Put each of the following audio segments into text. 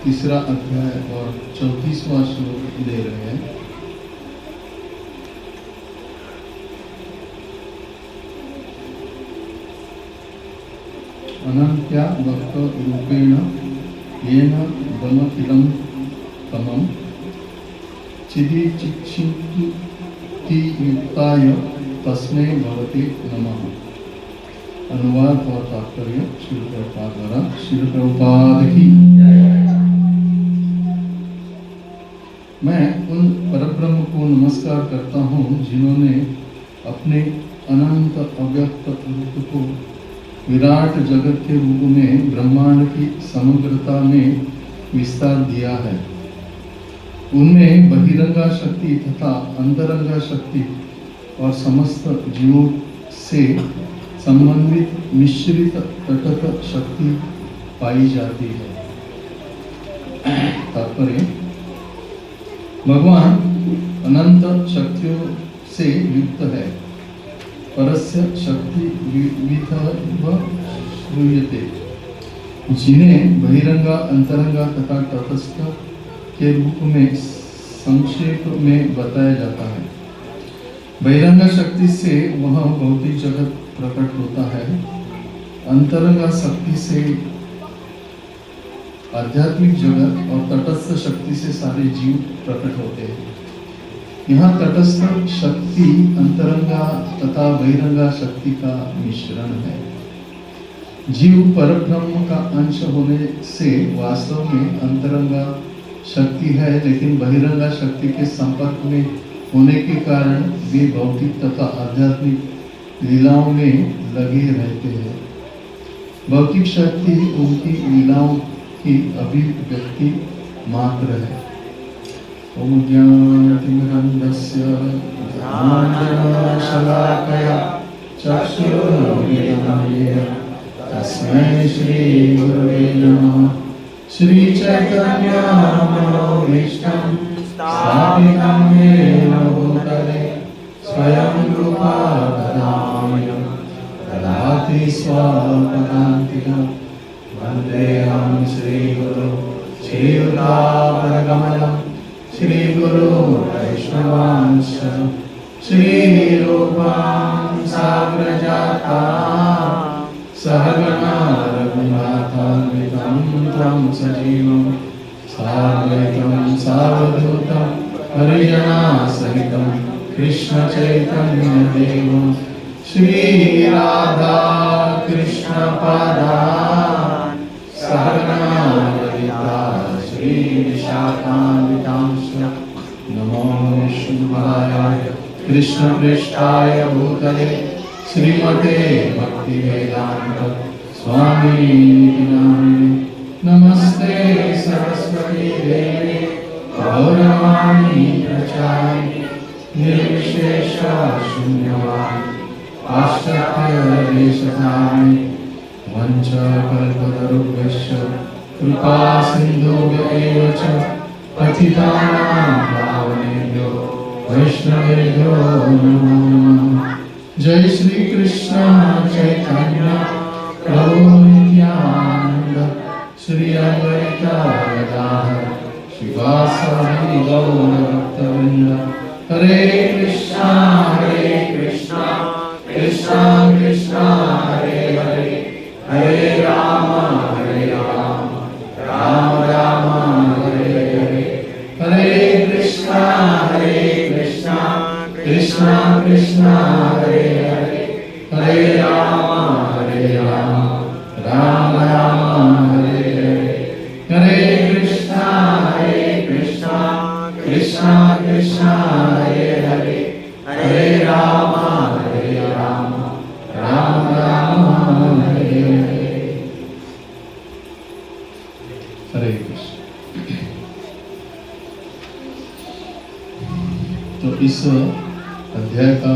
तीसरा अध्याय और 34वां श्लोक ले रहे हैं। अनंत्या भक्त रूपेण येन दमकिलं तमं चिदि चिक्षुति युक्ताय तस्मै भगवते नमः। अनुवाद और तात्पर्य श्रील प्रभुपाद द्वारा। श्रील प्रभुपाद की मैं उन परब्रह्म को नमस्कार करता हूँ जिन्होंने अपने अनंत अव्यक्त रूप को विराट जगत के रूप में ब्रह्मांड की समग्रता में विस्तार दिया है। उनमें बहिरंगा शक्ति तथा अंतरंगा शक्ति और समस्त जीवों से संबंधित मिश्रित तटस्थ शक्ति पाई जाती है। तात्पर्य, भगवान अनंत शक्तियों से युक्त है। परस्य शक्ति श्रूयते, जिन्हें बहिरंगा, अंतरंगा तथा तटस्थ के रूप में संक्षेप में बताया जाता है। बहिरंगा शक्ति से वह भौतिक जगत प्रकट होता है। अंतरंगा शक्ति से आध्यात्मिक जगत और तटस्थ शक्ति से सारे जीव प्रकट होते हैं। यहाँ तटस्थ शक्ति अंतरंगा तथा बहिरंगा शक्ति का मिश्रण है। जीव परब्रह्म का अंश होने से वास्तव में अंतरंगा शक्ति है, लेकिन बहिरंगा शक्ति के संपर्क में होने के कारण वे भौतिक तथा आध्यात्मिक लीलाओं में लगे रहते हैं। भौतिक शक्ति उनकी लीलाओं की अभिव्यक्ति मात्र है। ओम ज्ञानतिमिरन्धस्य ज्ञानाञ्जनशलाकया चक्षुरुन्मीलितं येन तस्मै श्रीगुरवे नमः। श्रीचैतन्यमनोभीष्टं स्थापितं येन भूतले स्वयं रूपा तदामयं ददाति स्वपदान्तिकं। वन्देऽहं श्रीगुरुं श्रीयुतापदकमलं श्रीगुरु वैष्णवांश्च श्रीरूपां साग्रजातां सहगणा रघुनाथान्वितं तं सजीवं साद्वैतं सावधूतं हरिजनासहितं कृष्णचैतन्यदेवं श्रीराधा कृष्णपादान् सहगणा ललिता श्रीविशाखान्वितांश्च। नमो विष्णुपादाय कृष्णपृष्ठाय भूतले श्रीमते भक्तिवेदान्त स्वामिनिति नामिने। नमस्ते सरस्वती देवी गौरवाणी प्रचारिणे निर्विशेष शून्यवादी पाश्चात्यदेशधारिणे। वञ्चकल्पतरुभ्यश्च कृपा सिन्धुभ्य एव च पतितानां पावनेभ्यो वैष्णवेभ्यो नमो नमः। जय श्री कृष्ण चैतन्य प्रभु नित्यानंद श्री अद्वैत गदाधर शिवासादि गौर भक्तवृंद। हरे कृष्णा कृष्णा कृष्णा हरे हरे, हरे राम राम राम हरे हरे। हरे कृष्णा कृष्णा कृष्णा हरे हरे, हरे राम राम राम हरे हरे। हरे कृष्णा कृष्णा कृष्णा हरे हरे, हरे राम राम राम हरे हरे। हरे कृष्ण। तो इस अध्याय का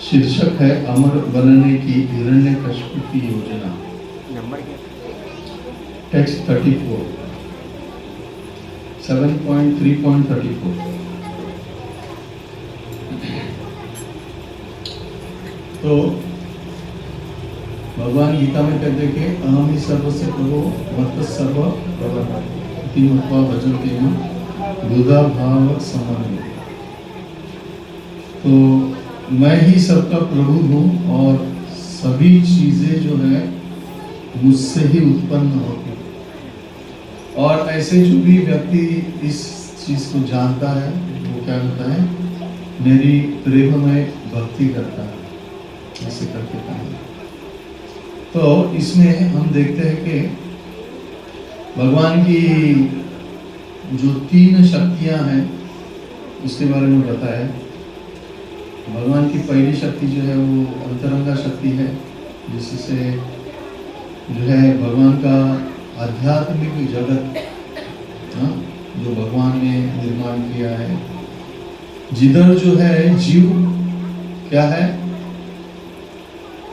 शीर्षक है अमर बनने की हिरण्यकश्यप की योजना। नंबर क्या? टेक्स्ट 34 7.3.34। तो भगवान गीता में कहते हैं कि अहम ही सर्वस्य प्रभो मत सर्व प्रभु भजन तेन बुधा भाव समन्वय। तो मैं ही सबका प्रभु हूँ और सभी चीजें जो है मुझसे ही उत्पन्न होती। और ऐसे जो भी व्यक्ति इस चीज को जानता है वो क्या होता है, मेरी प्रेममय भक्ति करता है, ऐसे करके कहा। तो इसमें हम देखते हैं कि भगवान की जो 3 शक्तियां हैं उसके बारे में बताया। भगवान की पहली शक्ति जो है वो अंतरंगा शक्ति है, जिससे जो है भगवान का आध्यात्मिक जगत, हाँ, जो भगवान ने निर्माण किया है, जिधर जो है जीव क्या है,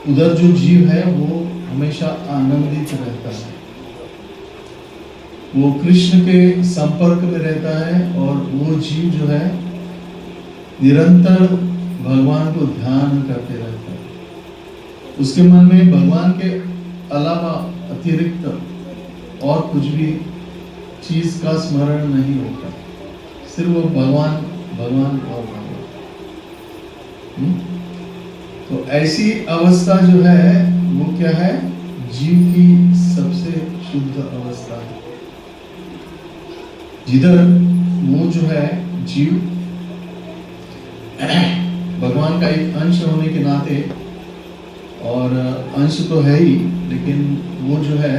उधर जो जीव है वो हमेशा आनंदित रहता है, वो कृष्ण के संपर्क में रहता है और वो जीव जो है निरंतर भगवान को ध्यान करते रहता है। उसके मन में भगवान के अलावा अतिरिक्त और कुछ भी चीज का स्मरण नहीं होता, सिर्फ वो भगवान भगवान और भगवान। तो ऐसी अवस्था जो है वो क्या है, जीव की सबसे शुद्ध अवस्था है, जिधर वो जो है जीव भगवान का एक अंश होने के नाते, और अंश तो है ही, लेकिन वो जो है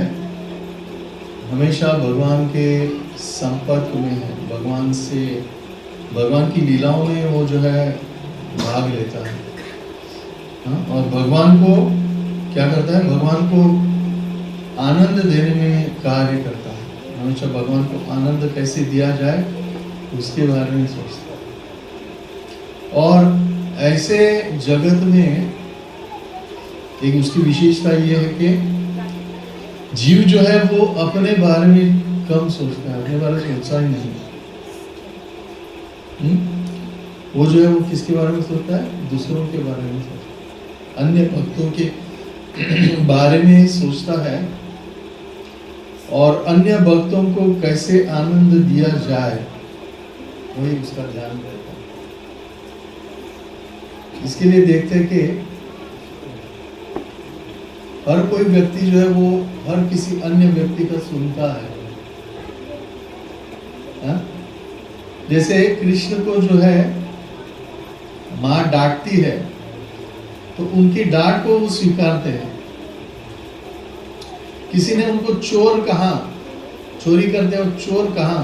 हमेशा भगवान के संपर्क में है, भगवान से, भगवान की लीलाओं में वो जो है भाग लेता है, हाँ? और भगवान को क्या करता है, भगवान को आनंद देने में कार्य करता है, हमेशा भगवान को आनंद कैसे दिया जाए उसके बारे में सोचता है। और ऐसे जगत में एक उसकी विशेषता ये है कि जीव जो है वो अपने बारे में कम सोचता है, अपने बारे में सोचता ही नहीं। वो जो है वो किसके बारे में सोचता है, दूसरों के बारे में सोचता है, अन्य भक्तों के बारे में सोचता है, और अन्य भक्तों को कैसे आनंद दिया जाए वही उसका ध्यान रहता है। इसके लिए देखते हैं कि हर कोई व्यक्ति जो है वो हर किसी अन्य व्यक्ति का सुनता है, हा? जैसे कृष्ण को जो है माँ डांटती है तो उनकी डांट को वो स्वीकारते हैं। किसी ने उनको चोर कहा, चोरी करते हो चोर कहा,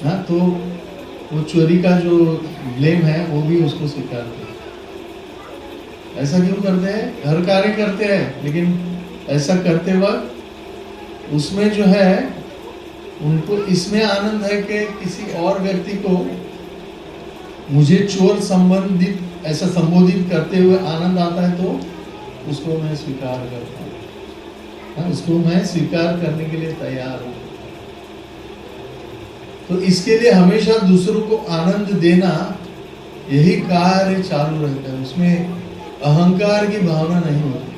हाँ, तो वो चोरी का जो ब्लेम है वो भी उसको स्वीकारते हैं। ऐसा क्यों करते हैं, हर कार्य करते हैं, लेकिन ऐसा करते वक्त उसमें जो है उनको इसमें आनंद है कि किसी और व्यक्ति को मुझे चोर संबंधित ऐसा संबोधित करते हुए आनंद आता है, तो उसको मैं स्वीकार करता हूँ, हाँ, उसको मैं स्वीकार करने के लिए तैयार हूँ। तो इसके लिए हमेशा दूसरों को आनंद देना यही कार्य चालू रहता है, उसमें अहंकार की भावना नहीं होती।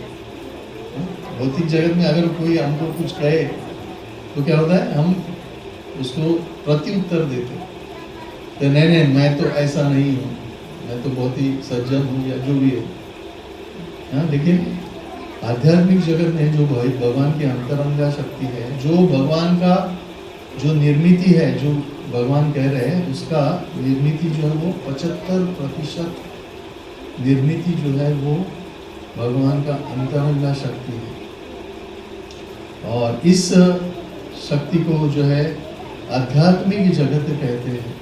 भौतिक जगत में अगर कोई हमको कुछ कहे तो क्या होता है, हम उसको प्रत्युत्तर देते हैं, तो नहीं नहीं मैं तो ऐसा नहीं हूँ, मैं तो बहुत ही सज्जन हूँ या जो भी है, हाँ। लेकिन आध्यात्मिक जगत में जो भगवान की अंतरंगा शक्ति है, जो भगवान का जो निर्मिति है, जो भगवान कह रहे हैं उसका निर्मिति जो है वो 75% निर्मिति जो है वो भगवान का अंतरंगा शक्ति है। और इस शक्ति को जो है आध्यात्मिक जगत कहते हैं,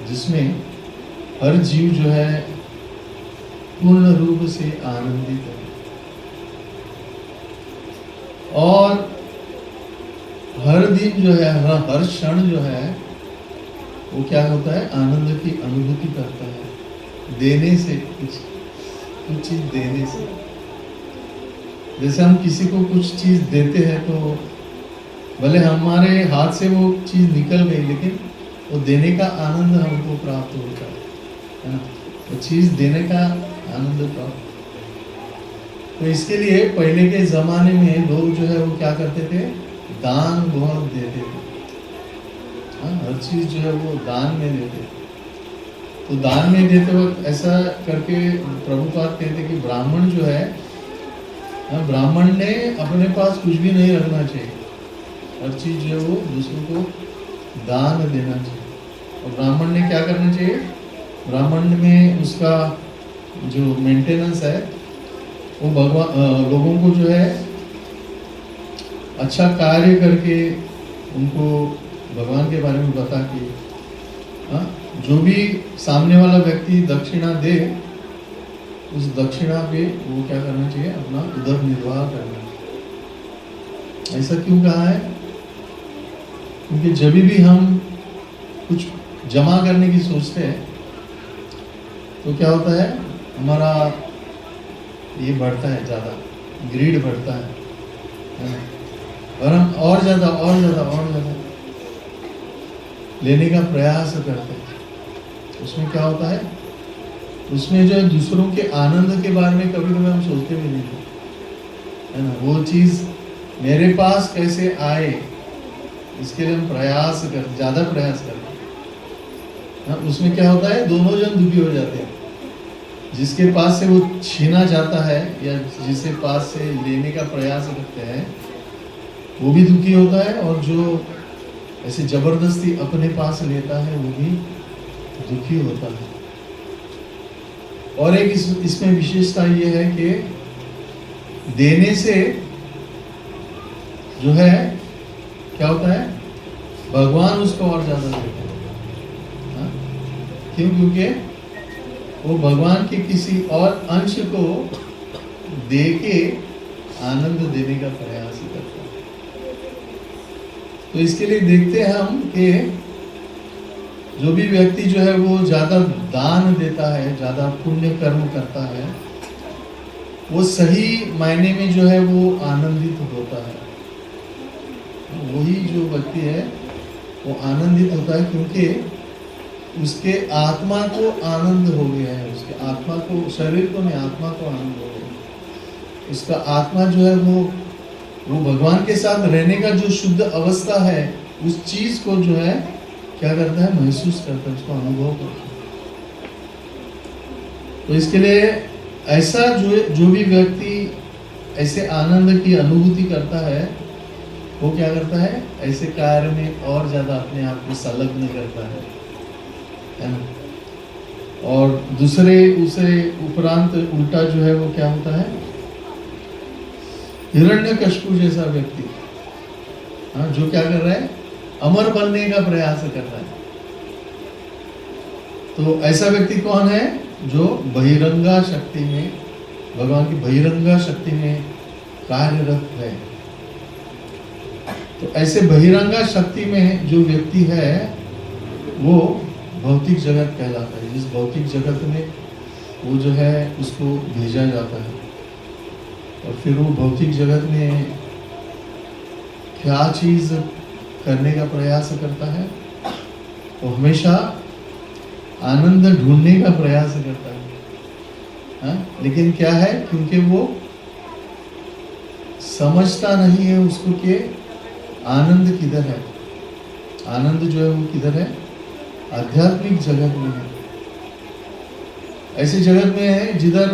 जिसमें हर जीव जो है पूर्ण रूप से आनंदित है, और हर दिन जो है, हर क्षण जो है वो क्या होता है, आनंद की अनुभूति करता है, देने से, कुछ चीज देने से। जैसे हम किसी को कुछ चीज देते हैं तो भले हमारे हाथ से वो चीज निकल गई, लेकिन वो देने का आनंद हमको प्राप्त होता है ना, वो चीज देने का आनंद प्राप्त। तो इसके लिए पहले के जमाने में लोग जो है वो क्या करते थे, दान बहुत देते थे, हाँ, हर चीज जो है वो दान में देते थे। तो दान में देते वक्त ऐसा करके प्रभुपाद कहते कि ब्राह्मण जो है, ब्राह्मण ने अपने पास कुछ भी नहीं रखना चाहिए, हर चीज जो है वो दूसरों को दान देना चाहिए। और ब्राह्मण ने क्या करना चाहिए, ब्रह्मांड में उसका जो मेंटेनेंस है वो भगवान लोगों को जो है अच्छा कार्य करके उनको भगवान के बारे में बता के, हाँ, जो भी सामने वाला व्यक्ति दक्षिणा दे उस दक्षिणा पे वो क्या करना चाहिए, अपना उदर निर्वाह करना चाहिए। ऐसा क्यों कहा है? क्योंकि जब भी हम कुछ जमा करने की सोचते हैं तो क्या होता है, हमारा ये बढ़ता है, ज़्यादा ग्रीड बढ़ता है ना? और हम और ज़्यादा लेने का प्रयास करते हैं। उसमें क्या होता है, उसमें जो है दूसरों के आनंद के बारे में कभी कभी हम सोचते भी नहीं है ना। वो चीज़ मेरे पास कैसे आए इसके लिए हम ज़्यादा प्रयास करते हैं। उसमें क्या होता है, दोनों जन दुखी हो जाते हैं। जिसके पास से वो छीना जाता है या जिसके पास से लेने का प्रयास करते हैं वो भी दुखी होता है, और जो ऐसे जबरदस्ती अपने पास लेता है वो भी दुखी होता है। और एक इसमें विशेषता ये है कि देने से जो है क्या होता है, भगवान उसको और ज्यादा देते हैं। क्यों? क्योंकि वो भगवान के किसी और अंश को दे के आनंद देने का प्रयास करता है। तो इसके लिए देखते हैं हम कि जो भी व्यक्ति जो है वो ज्यादा दान देता है, ज्यादा पुण्य कर्म करता है, वो सही मायने में जो है वो आनंदित होता है। वही जो व्यक्ति है वो आनंदित होता है क्योंकि उसके आत्मा को आनंद हो गया है। उसके आत्मा को, शरीर को नहीं, आत्मा को आनंद हो गया। उसका आत्मा जो है वो भगवान के साथ रहने का जो शुद्ध अवस्था है उस चीज को जो है क्या करता है, महसूस करता है, उसको अनुभव करता है। तो इसके लिए ऐसा जो भी व्यक्ति ऐसे आनंद की अनुभूति करता है वो क्या करता है, ऐसे कार्य में और ज्यादा अपने आप को संलग्न करता है ना। और दूसरे उसे उपरांत उल्टा जो है वो क्या होता है, हिरण्यकशिपु जैसा व्यक्ति, हाँ, जो क्या कर रहा है, अमर बनने का प्रयास कर रहा है। तो ऐसा व्यक्ति कौन है, जो बहिरंगा शक्ति में, भगवान की बहिरंगा शक्ति में कार्यरत है। तो ऐसे बहिरंगा शक्ति में जो व्यक्ति है वो भौतिक जगत कहलाता है। जिस भौतिक जगत में वो जो है उसको भेजा जाता है, और फिर वो भौतिक जगत में क्या चीज करने का प्रयास करता है, वो हमेशा आनंद ढूंढने का प्रयास करता है। हाँ? लेकिन क्या है, क्योंकि वो समझता नहीं है उसको कि आनंद किधर है। आनंद जो है वो किधर है, आध्यात्मिक जगत में है। ऐसे जगत में है जिधर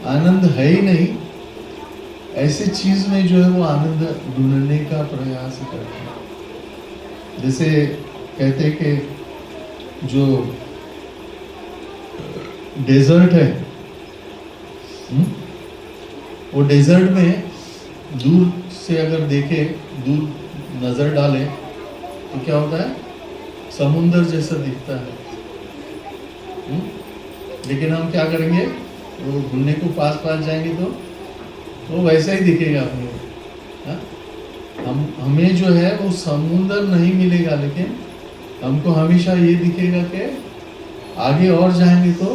आनंद है ही नहीं, ऐसे चीज में जो है वो आनंद ढूंढने का प्रयास करते हैं। जैसे कहते हैं कि जो डेजर्ट है, वो डेजर्ट में दूर से अगर देखे, दूर नजर डाले तो क्या होता है, समुंदर जैसा दिखता है। लेकिन हम क्या करेंगे, वो घूमने को पास जाएंगे तो वो वैसा ही दिखेगा अपने को। हमें जो है वो समुंदर नहीं मिलेगा, लेकिन हमको हमेशा ये दिखेगा कि आगे और जाएंगे तो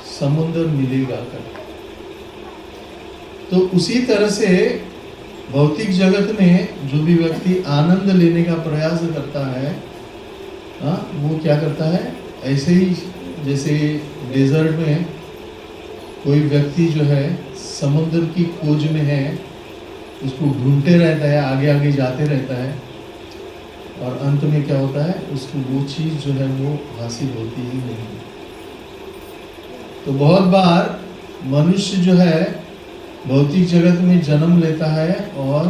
समुंदर मिलेगा कर। तो उसी तरह से भौतिक जगत में जो भी व्यक्ति आनंद लेने का प्रयास करता है, वो क्या करता है, ऐसे ही जैसे डेजर्ट में कोई व्यक्ति जो है समुद्र की खोज में है, उसको ढूंढते रहता है, आगे आगे जाते रहता है, और अंत में क्या होता है, उसको वो चीज जो है वो हासिल होती ही नहीं। तो बहुत बार मनुष्य जो है भौतिक जगत में जन्म लेता है और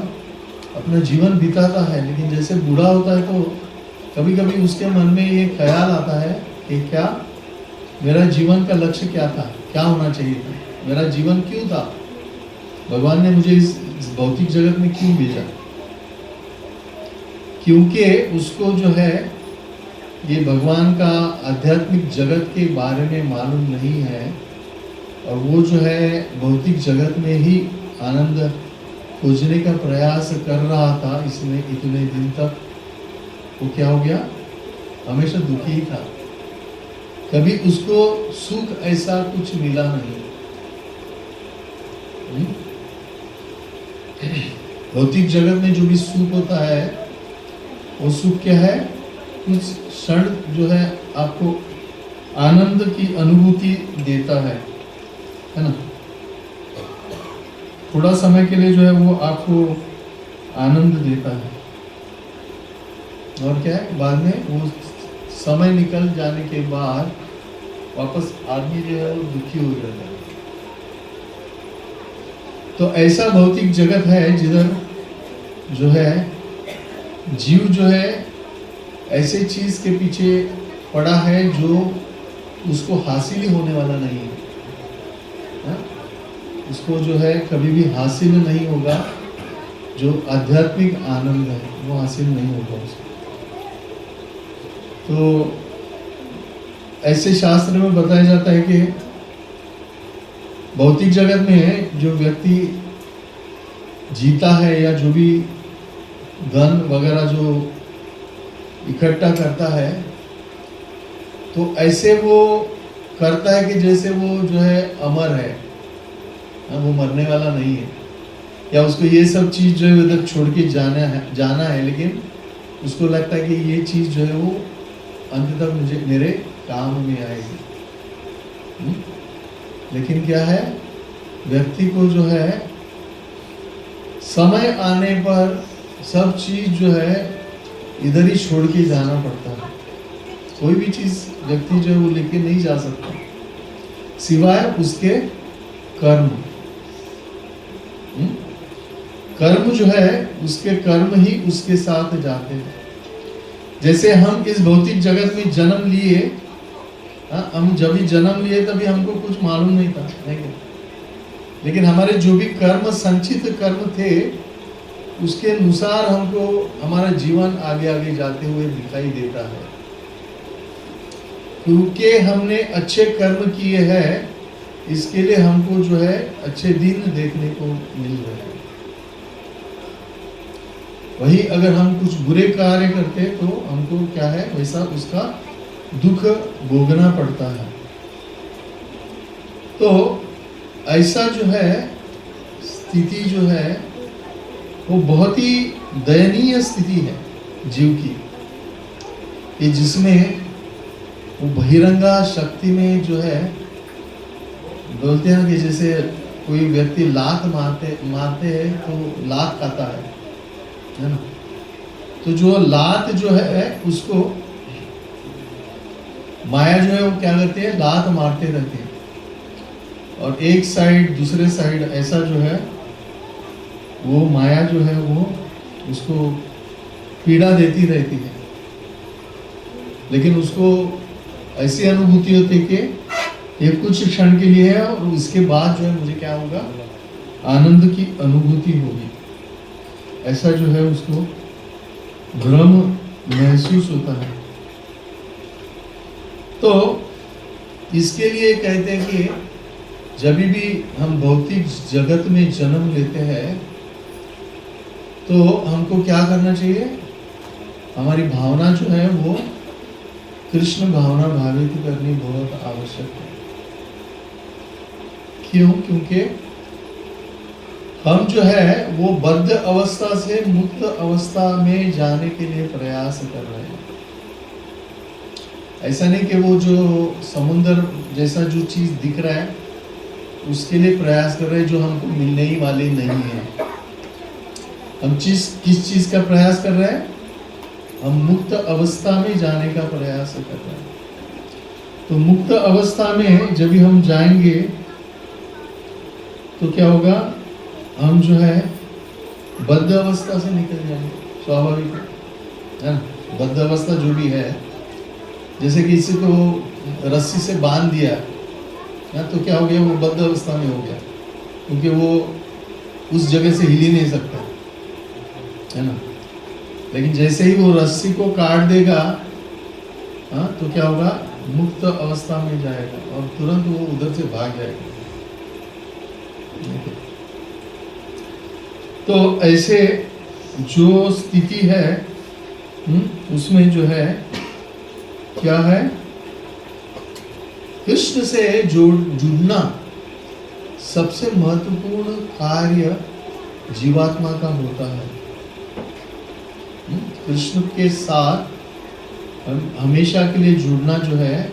अपना जीवन बिताता है, लेकिन जैसे बूढ़ा होता है तो कभी कभी उसके मन में ये ख्याल आता है कि क्या मेरा जीवन का लक्ष्य क्या था, क्या होना चाहिए था, मेरा जीवन क्यों था, भगवान ने मुझे इस भौतिक जगत में क्यों भेजा। क्योंकि उसको जो है ये भगवान का आध्यात्मिक जगत के बारे में मालूम नहीं है, और वो जो है भौतिक जगत में ही आनंद खोजने का प्रयास कर रहा था। इसमें इतने दिन तक वो क्या हो गया, हमेशा दुखी ही था, कभी उसको सुख ऐसा कुछ मिला नहीं। भौतिक जगत में जो भी सुख होता है वो सुख क्या है, कुछ क्षण जो है आपको आनंद की अनुभूति देता है ना। थोड़ा समय के लिए जो है वो आपको आनंद देता है, और क्या है बाद में वो समय निकल जाने के बाद वापस आदमी जो है वो दुखी हो जाता है। तो ऐसा भौतिक जगत है जिधर जो है जीव जो है ऐसे चीज के पीछे पड़ा है जो उसको हासिल ही होने वाला नहीं है, हा? उसको जो है कभी भी हासिल नहीं होगा, जो आध्यात्मिक आनंद है वो हासिल नहीं होगा उसको। तो ऐसे शास्त्र में बताया जाता है कि भौतिक जगत में जो व्यक्ति जीता है या जो भी धन वगैरह जो इकट्ठा करता है, तो ऐसे वो करता है कि जैसे वो जो है अमर है, वो मरने वाला नहीं है, या उसको ये सब चीज जो है उधर छोड़ के जाना है, लेकिन उसको लगता है कि ये चीज जो है वो अंत तक मुझे मेरे काम में आएगी। लेकिन क्या है, व्यक्ति को जो है समय आने पर सब चीज जो है इधर ही छोड़ के जाना पड़ता है। कोई भी चीज व्यक्ति जो है वो लेके नहीं जा सकता सिवाय उसके कर्म। कर्म जो है उसके कर्म ही उसके साथ जाते हैं। जैसे हम इस भौतिक जगत में जन्म लिए, हम जब भी जन्म लिए तभी हमको कुछ मालूम नहीं था, नहीं, लेकिन हमारे जो भी कर्म संचित कर्म थे उसके अनुसार हमको हमारा जीवन आगे आगे जाते हुए दिखाई देता है। क्योंकि हमने अच्छे कर्म किए हैं इसके लिए हमको जो है अच्छे दिन देखने को मिल रहे हैं। वही अगर हम कुछ बुरे कार्य करते तो हमको क्या है वैसा उसका दुख भोगना पड़ता है। तो ऐसा जो है स्थिति जो है वो बहुत ही दयनीय स्थिति है जीव की, कि जिसमें वो बहिरंगा शक्ति में जो है बोलते हैं कि जैसे कोई व्यक्ति लात मारते हैं तो लात खाता है ना। तो जो लात जो है उसको माया जो है वो क्या करती है, लात मारते रहती है, और एक साइड दूसरे साइड ऐसा जो है वो माया जो है वो उसको पीड़ा देती रहती है। लेकिन उसको ऐसी अनुभूति होती है कि ये कुछ क्षण के लिए है और उसके बाद जो है मुझे क्या होगा, आनंद की अनुभूति होगी। ऐसा जो है उसको भ्रम महसूस होता है। तो इसके लिए कहते हैं कि जब भी हम भौतिक जगत में जन्म लेते हैं तो हमको क्या करना चाहिए, हमारी भावना जो है वो कृष्ण भावना भावित करनी बहुत आवश्यक है। क्यों? क्योंकि हम जो है वो बद्ध अवस्था से मुक्त अवस्था में जाने के लिए प्रयास कर रहे हैं। ऐसा नहीं कि वो जो समुद्र जैसा जो चीज दिख रहा है उसके लिए प्रयास कर रहे हैं जो हमको मिलने ही वाली नहीं है। हम किस चीज का प्रयास कर रहे हैं, हम मुक्त अवस्था में जाने का प्रयास कर रहे हैं। तो मुक्त अवस्था में जब भी हम जाएंगे तो क्या होगा, हम जो है बद्ध अवस्था से निकल जाएंगे। स्वाभाविक है ना, बद्ध अवस्था जो भी है जैसे किसी को रस्सी से बांध दिया ना, तो क्या हो गया, वो बद्ध अवस्था में हो गया, क्योंकि वो उस जगह से हिल ही नहीं सकता है ना। लेकिन जैसे ही वो रस्सी को काट देगा, हाँ, तो क्या होगा, मुक्त अवस्था में जाएगा और तुरंत वो उधर से भाग जाएगा। तो ऐसे जो स्थिति है, उसमें जो है क्या है, कृष्ण से जुड़ना सबसे महत्वपूर्ण कार्य जीवात्मा का होता है। कृष्ण के साथ हमेशा के लिए जुड़ना जो है,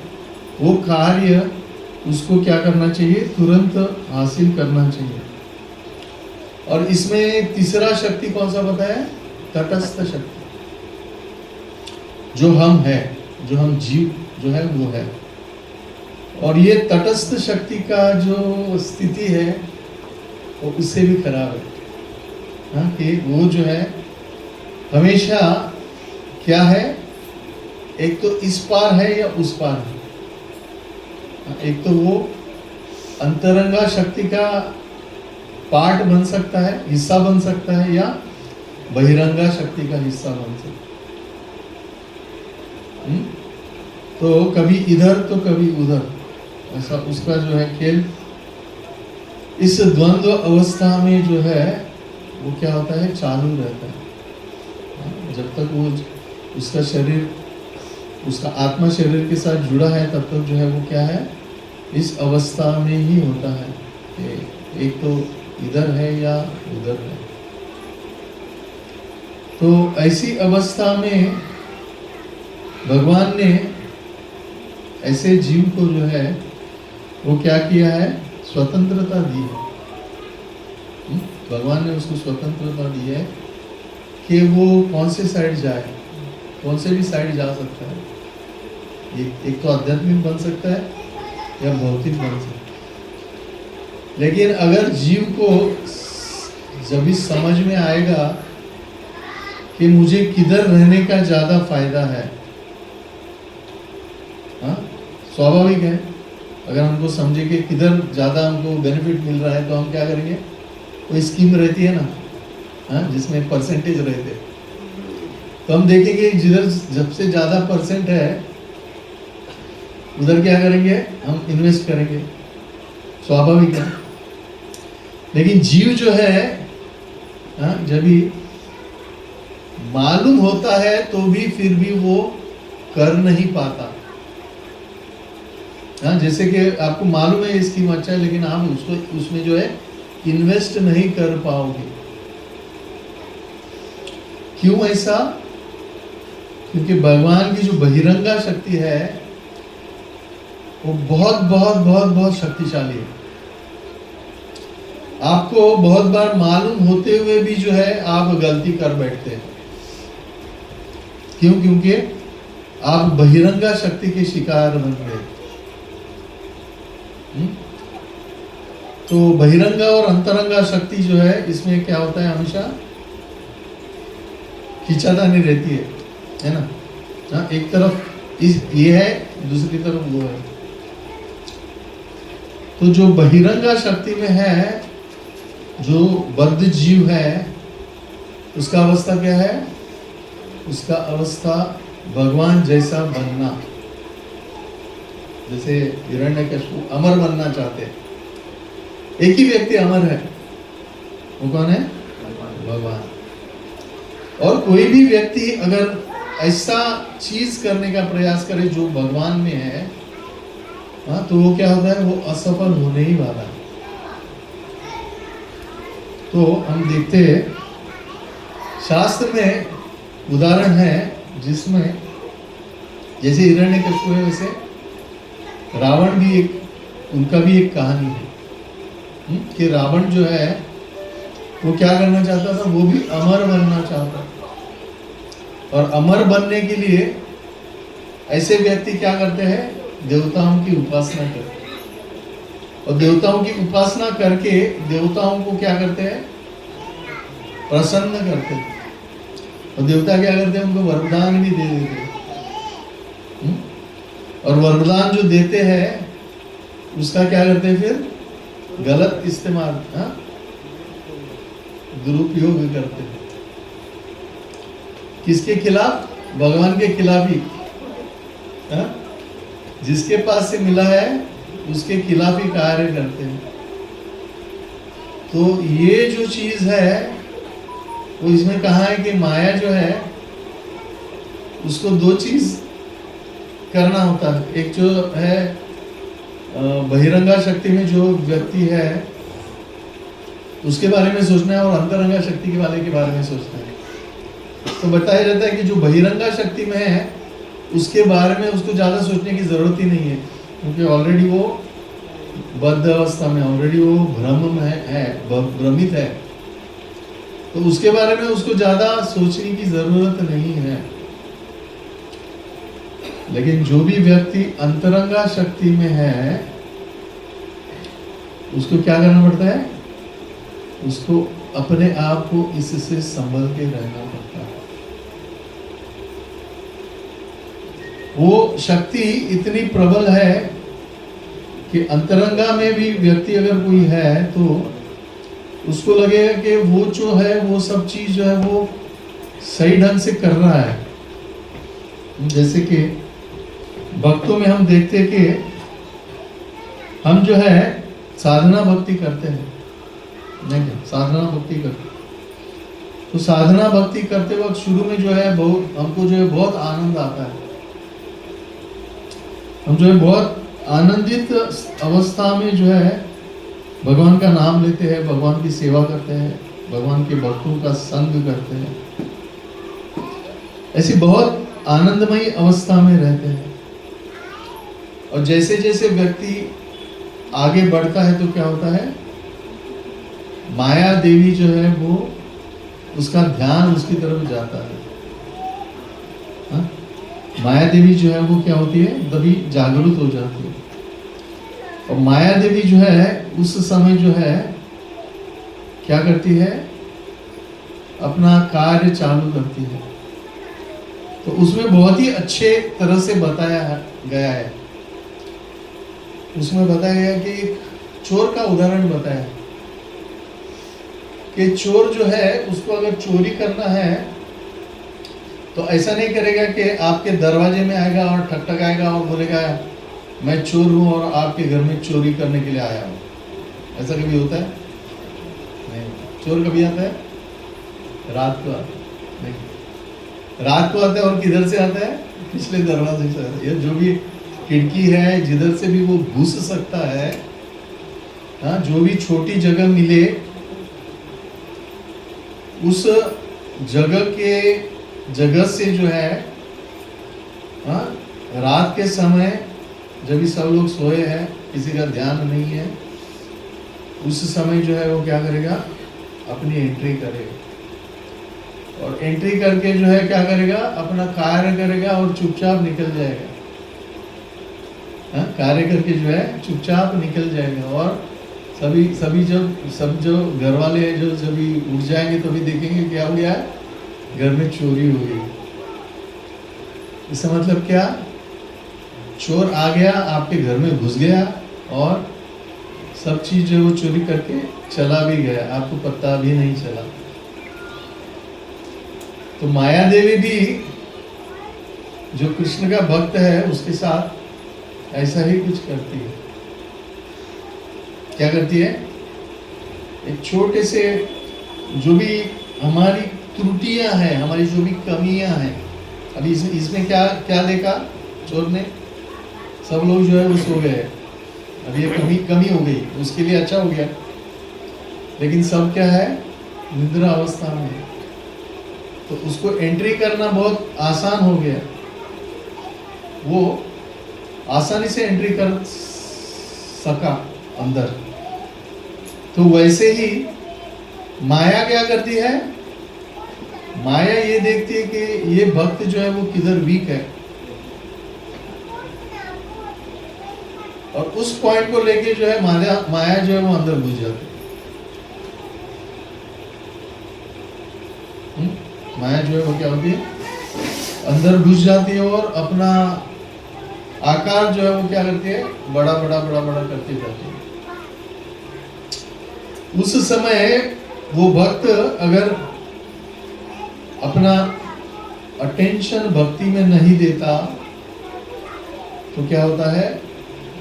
वो कार्य उसको क्या करना चाहिए, तुरंत हासिल करना चाहिए। और इसमें तीसरा शक्ति कौन सा बताया, तटस्थ शक्ति, जो हम है, जो हम जीव जो है वो है। और ये तटस्थ शक्ति का जो स्थिति है वो उससे भी खराब है, हाँ, कि वो जो है हमेशा क्या है, एक तो इस पार है या उस पार है। एक तो वो अंतरंगा शक्ति का पार्ट बन सकता है, हिस्सा बन सकता है, या बहिरंगा शक्ति का हिस्सा बन सकता है। तो कभी इधर तो कभी उधर, ऐसा उसका जो है खेल। इस द्वंद्व अवस्था में जो है वो क्या होता है, चालू रहता है। जब तक वो उसका शरीर, उसका आत्मा शरीर के साथ जुड़ा है, तब तक जो है वो क्या है, इस अवस्था में ही होता है कि एक तो इधर है या उधर है। तो ऐसी अवस्था में भगवान ने ऐसे जीव को जो है वो क्या किया है, स्वतंत्रता दी है। भगवान ने उसको स्वतंत्रता दी है कि वो कौन से साइड जाए, कौन से भी साइड जा सकता है। एक तो आध्यात्मिक बन सकता है या भौतिक बन सकता है। लेकिन अगर जीव को जब भी समझ में आएगा कि मुझे किधर रहने का ज्यादा फायदा है, हाँ, स्वाभाविक है, अगर हमको समझे कि किधर ज्यादा हमको बेनिफिट मिल रहा है, तो हम क्या करेंगे, कोई स्कीम रहती है ना, हाँ, जिसमें परसेंटेज रहते, तो हम देखेंगे जिधर जब से ज्यादा परसेंट है उधर क्या करेंगे, हम इन्वेस्ट करेंगे, स्वाभाविक है। लेकिन जीव जो है, हाँ, जब भी मालूम होता है तो भी फिर भी वो कर नहीं पाता। हाँ, जैसे कि आपको मालूम है इसकी अच्छा है, लेकिन आप उसको उसमें जो है इन्वेस्ट नहीं कर पाओगे। क्यों ऐसा? क्योंकि भगवान की जो बहिरंगा शक्ति है वो बहुत बहुत बहुत बहुत शक्तिशाली है। आपको बहुत बार मालूम होते हुए भी जो है आप गलती कर बैठते हैं। क्यों? क्योंकि आप बहिरंगा शक्ति के शिकार बन गए। तो बहिरंगा और अंतरंगा शक्ति जो है, इसमें क्या होता है, हमेशा खींचातानी रहती है ना। हाँ, एक तरफ ये है, दूसरी तरफ वो है। तो जो बहिरंगा शक्ति में है, जो बद्ध जीव है, उसका अवस्था क्या है? उसका अवस्था भगवान जैसा बनना। जैसे हिरण्यकशिपु अमर बनना चाहते हैं। एक ही व्यक्ति अमर है, वो कौन है? भगवान। और कोई भी व्यक्ति अगर ऐसा चीज करने का प्रयास करे जो भगवान में है, हाँ, तो वो क्या होता है, वो असफल होने ही वाला है। तो हम देखते हैं शास्त्र में उदाहरण है जिसमें जैसे हिरण्यकशिपु है, वैसे रावण भी एक, उनका भी एक कहानी है कि रावण जो है वो क्या करना चाहता था, वो भी अमर बनना चाहता। और अमर बनने के लिए ऐसे व्यक्ति क्या करते हैं, देवताओं की उपासना करते हैं। और देवताओं की उपासना करके देवताओं को क्या करते हैं, प्रसन्न करते हैं। और देवता क्या करते हैं, उनको वरदान भी दे देते हैं। और वरदान जो देते हैं उसका क्या करते हैं फिर? गलत इस्तेमाल, दुरुपयोग करते हैं। किसके खिलाफ? भगवान के खिलाफ ही। जिसके पास से मिला है उसके खिलाफ ही कार्य करते हैं। तो ये जो चीज है वो इसमें कहा है कि माया जो है उसको दो चीज करना होता है। एक जो है बहिरंगा शक्ति में जो व्यक्ति है उसके बारे में सोचना है, और अंतरंगा शक्ति के बारे में सोचना है। तो बताया जाता है कि जो बहिरंगा शक्ति में है उसके बारे में उसको ज्यादा सोचने की जरूरत ही नहीं है, क्योंकि ऑलरेडी वो बद्ध अवस्था में, ऑलरेडी वो भ्रम में है, भ्रमित है। तो उसके बारे में उसको ज्यादा सोचने की जरूरत नहीं है। लेकिन जो भी व्यक्ति अंतरंगा शक्ति में है उसको क्या करना पड़ता है? उसको अपने आप को इससे संभल के रहना पड़ता है। वो शक्ति इतनी प्रबल है कि अंतरंगा में भी व्यक्ति अगर कोई है तो उसको लगेगा कि वो जो है वो सब चीज जो है वो सही ढंग से कर रहा है। जैसे कि भक्तों में हम देखते हैं कि हम जो है साधना भक्ति करते हैं, नहीं क्या? साधना भक्ति करते, तो साधना भक्ति करते वक्त शुरू में जो है बहुत हमको जो है बहुत आनंद आता है। हम जो है बहुत आनंदित अवस्था में जो है भगवान का नाम लेते हैं, भगवान की सेवा करते हैं, भगवान के भक्तों का संग करते हैं, ऐसी बहुत आनंदमयी अवस्था में रहते हैं। और जैसे जैसे व्यक्ति आगे बढ़ता है तो क्या होता है? माया देवी जो है वो उसका ध्यान उसकी तरफ जाता है। माया देवी जो है वो क्या होती है? तभी जागरूक हो जाती है। और माया देवी जो है उस समय जो है क्या करती है? अपना कार्य चालू करती है। तो उसमें बहुत ही अच्छे तरह से बताया गया है। उसमें बताया गया कि एक चोर का उदाहरण बताया कि चोर जो है उसको अगर चोरी करना है तो ऐसा नहीं करेगा कि आपके दरवाजे में आएगा और ठकठकाएगा और बोलेगा मैं चोर हूं और आपके घर में चोरी करने के लिए आया हूं। ऐसा कभी होता है? नहीं। चोर कभी आता है? रात को आता है। नहीं, रात को आता है। और किधर से आता है? पिछले दरवाजे से आता है। ये जो भी खिड़की है जिधर से भी वो घुस सकता है, जो भी छोटी जगह मिले उस जगह से जो है रात के समय जब भी सब लोग सोए हैं, किसी का ध्यान नहीं है, उस समय जो है वो क्या करेगा? अपनी एंट्री करेगा। और एंट्री करके जो है क्या करेगा? अपना कार्य करेगा और चुपचाप निकल जाएगा। कार्य करके जो है चुपचाप निकल जाएगा। और सभी सब जो घर वाले हैं जो जब उठ जाएंगे तो भी देखेंगे क्या हो गया? घर में चोरी हो गई। इसका मतलब क्या? चोर आ गया, आपके घर में घुस गया और सब चीज जो वो चोरी करके चला भी गया, आपको पता भी नहीं चला। तो माया देवी भी जो कृष्ण का भक्त है उसके साथ ऐसा ही कुछ करती है। क्या करती है? एक छोटे से जो भी हमारी त्रुटियां हैं, हमारी जो भी कमियां हैं, अभी इसमें क्या क्या देखा चोर ने? सब लोग जो है वो सो गए, अब ये कमी हो गई, उसके लिए अच्छा हो गया। लेकिन सब क्या है? निद्रा अवस्था में। तो उसको एंट्री करना बहुत आसान हो गया, वो आसानी से एंट्री कर सका अंदर। तो वैसे ही माया क्या करती है? माया ये देखती है कि ये भक्त जो है वो किधर वीक है, और उस पॉइंट को लेके जो है माया जो है वो अंदर घुस जाती है। माया जो है वो क्या होती है? अंदर घुस जाती है और अपना आकार जो है वो क्या करती है, बड़ा बड़ा बड़ा बड़ा करती जाती है। उस समय वो भक्त अगर अपना अटेंशन भक्ति में नहीं देता तो क्या होता है,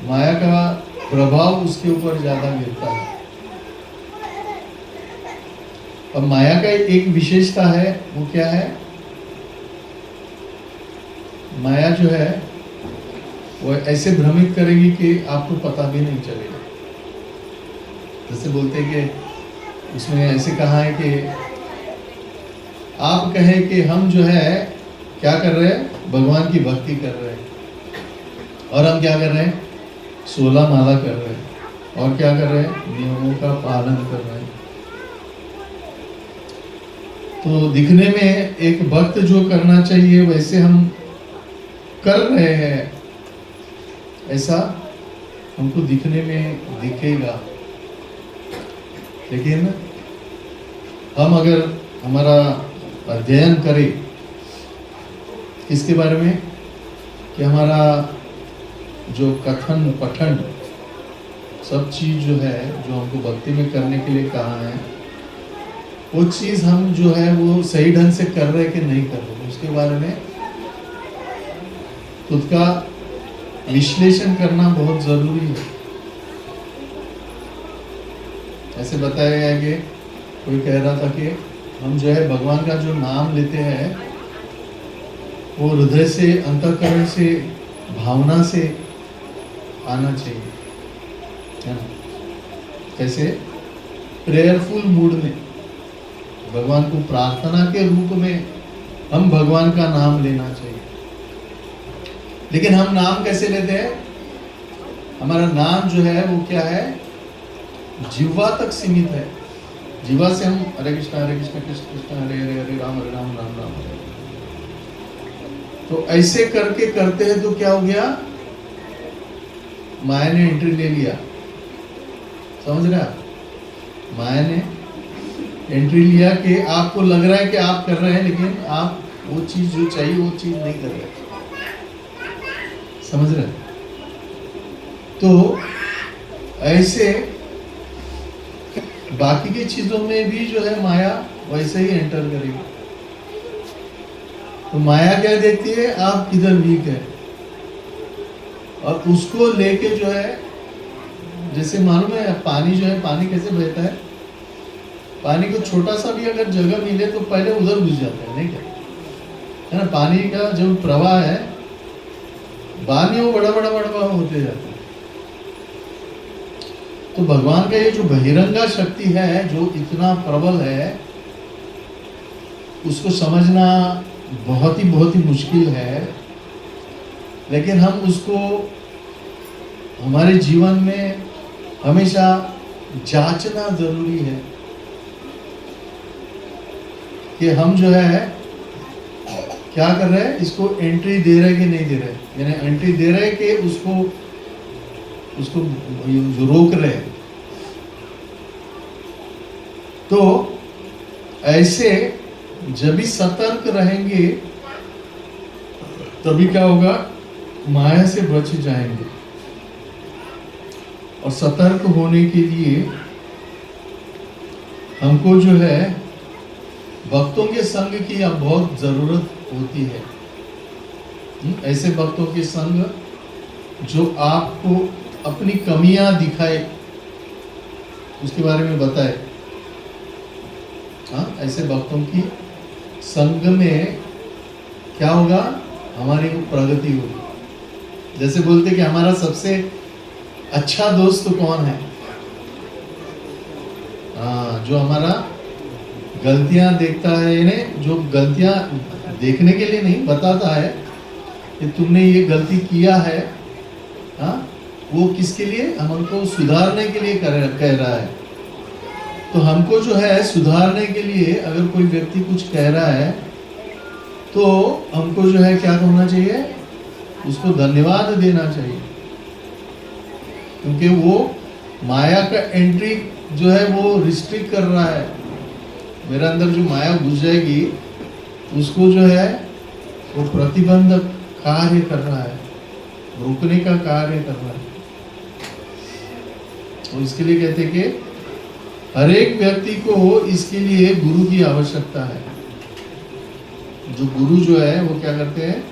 माया का प्रभाव उसके ऊपर ज्यादा गिरता है। अब माया का एक विशेषता है, वो क्या है, माया जो है वो ऐसे भ्रमित करेगी कि आपको पता भी नहीं चलेगा। जैसे बोलते हैं कि उसमें ऐसे कहा है कि आप कहें कि हम जो है क्या कर रहे हैं, भगवान की भक्ति कर रहे हैं, और हम क्या कर रहे हैं, 16 माला कर रहे हैं, और क्या कर रहे हैं, नियमों का पालन कर रहे हैं। तो दिखने में एक भक्त जो करना चाहिए वैसे हम कर रहे हैं, ऐसा हमको दिखने में दिखेगा। लेकिन हम अगर हमारा अध्ययन करें इसके बारे में कि हमारा जो कथन पठन सब चीज जो है जो हमको भक्ति में करने के लिए कहा है, वो चीज हम जो है वो सही ढंग से कर रहे कि नहीं कर रहे, उसके बारे में खुद का विश्लेषण करना बहुत जरूरी है। ऐसे बताया गया कि कोई कह रहा था कि हम जो है भगवान का जो नाम लेते हैं वो हृदय से, अंतःकरण से, भावना से आना चाहिए, है ना। कैसे, प्रेयरफुल मूड में भगवान को प्रार्थना के रूप में हम भगवान का नाम लेना चाहिए। लेकिन हम नाम कैसे लेते हैं, हमारा नाम जो है वो क्या है, जिह्वा तक सीमित है। जिह्वा से हम हरे कृष्ण कृष्ण कृष्ण हरे हरे, हरे राम राम राम हरे। तो ऐसे करके करते हैं तो क्या हो गया, माया ने एंट्री ले लिया। समझ रहे आप, माया ने एंट्री लिया कि आपको लग रहा है कि आप कर रहे हैं, लेकिन आप वो चीज जो चाहिए वो चीज नहीं कर रहे। समझ रहे, तो ऐसे बाकी की चीजों में भी जो है माया वैसे ही एंटर करेगी। तो माया क्या देखती है, आप किधर वीक है, और उसको लेके जो है, जैसे मालूम है पानी जो है, पानी कैसे बहता है, पानी को छोटा सा भी अगर जगह मिले तो पहले उधर घुस जाता है, नहीं क्या, है ना। पानी का जो प्रवाह है, बाद में वो बड़ा बड़ा बड़ा होते जाता है। तो भगवान का ये जो बहिरंगा शक्ति है जो इतना प्रबल है, उसको समझना बहुत ही मुश्किल है। लेकिन हम उसको हमारे जीवन में हमेशा जांचना जरूरी है कि हम जो है क्या कर रहे हैं, इसको एंट्री दे रहे कि नहीं दे रहे, यानी एंट्री दे रहे कि उसको जो रोक रहे हैं। तो ऐसे जब भी सतर्क रहेंगे तभी क्या होगा, माया से बच जाएंगे। और सतर्क होने के लिए हमको जो है भक्तों के संग की अब बहुत जरूरत होती है। ऐसे भक्तों के संग जो आपको अपनी कमियां दिखाए, उसके बारे में बताए। हाँ, ऐसे भक्तों की संग में क्या होगा, हमारी प्रगति होगी। जैसे बोलते कि हमारा सबसे अच्छा दोस्त कौन है, हाँ, जो हमारा गलतियां देखता है, इन्हें जो गलतियां देखने के लिए नहीं बताता है कि तुमने ये गलती किया है, हाँ, वो किसके लिए, हमको सुधारने के लिए कह रहा है। तो हमको जो है सुधारने के लिए अगर कोई व्यक्ति कुछ कह रहा है तो हमको जो है क्या होना चाहिए, उसको धन्यवाद देना चाहिए। क्योंकि वो माया का एंट्री जो है वो रिस्ट्रिक्ट कर रहा है। मेरे अंदर जो माया घुस जाएगी उसको जो है वो प्रतिबंधक कार्य कर रहा है। रोकने का कार्य कर रहा है। तो इसके लिए कहते हैं कि हर एक व्यक्ति को इसके लिए गुरु की आवश्यकता है। जो गुरु जो है वो क्या करते हैं,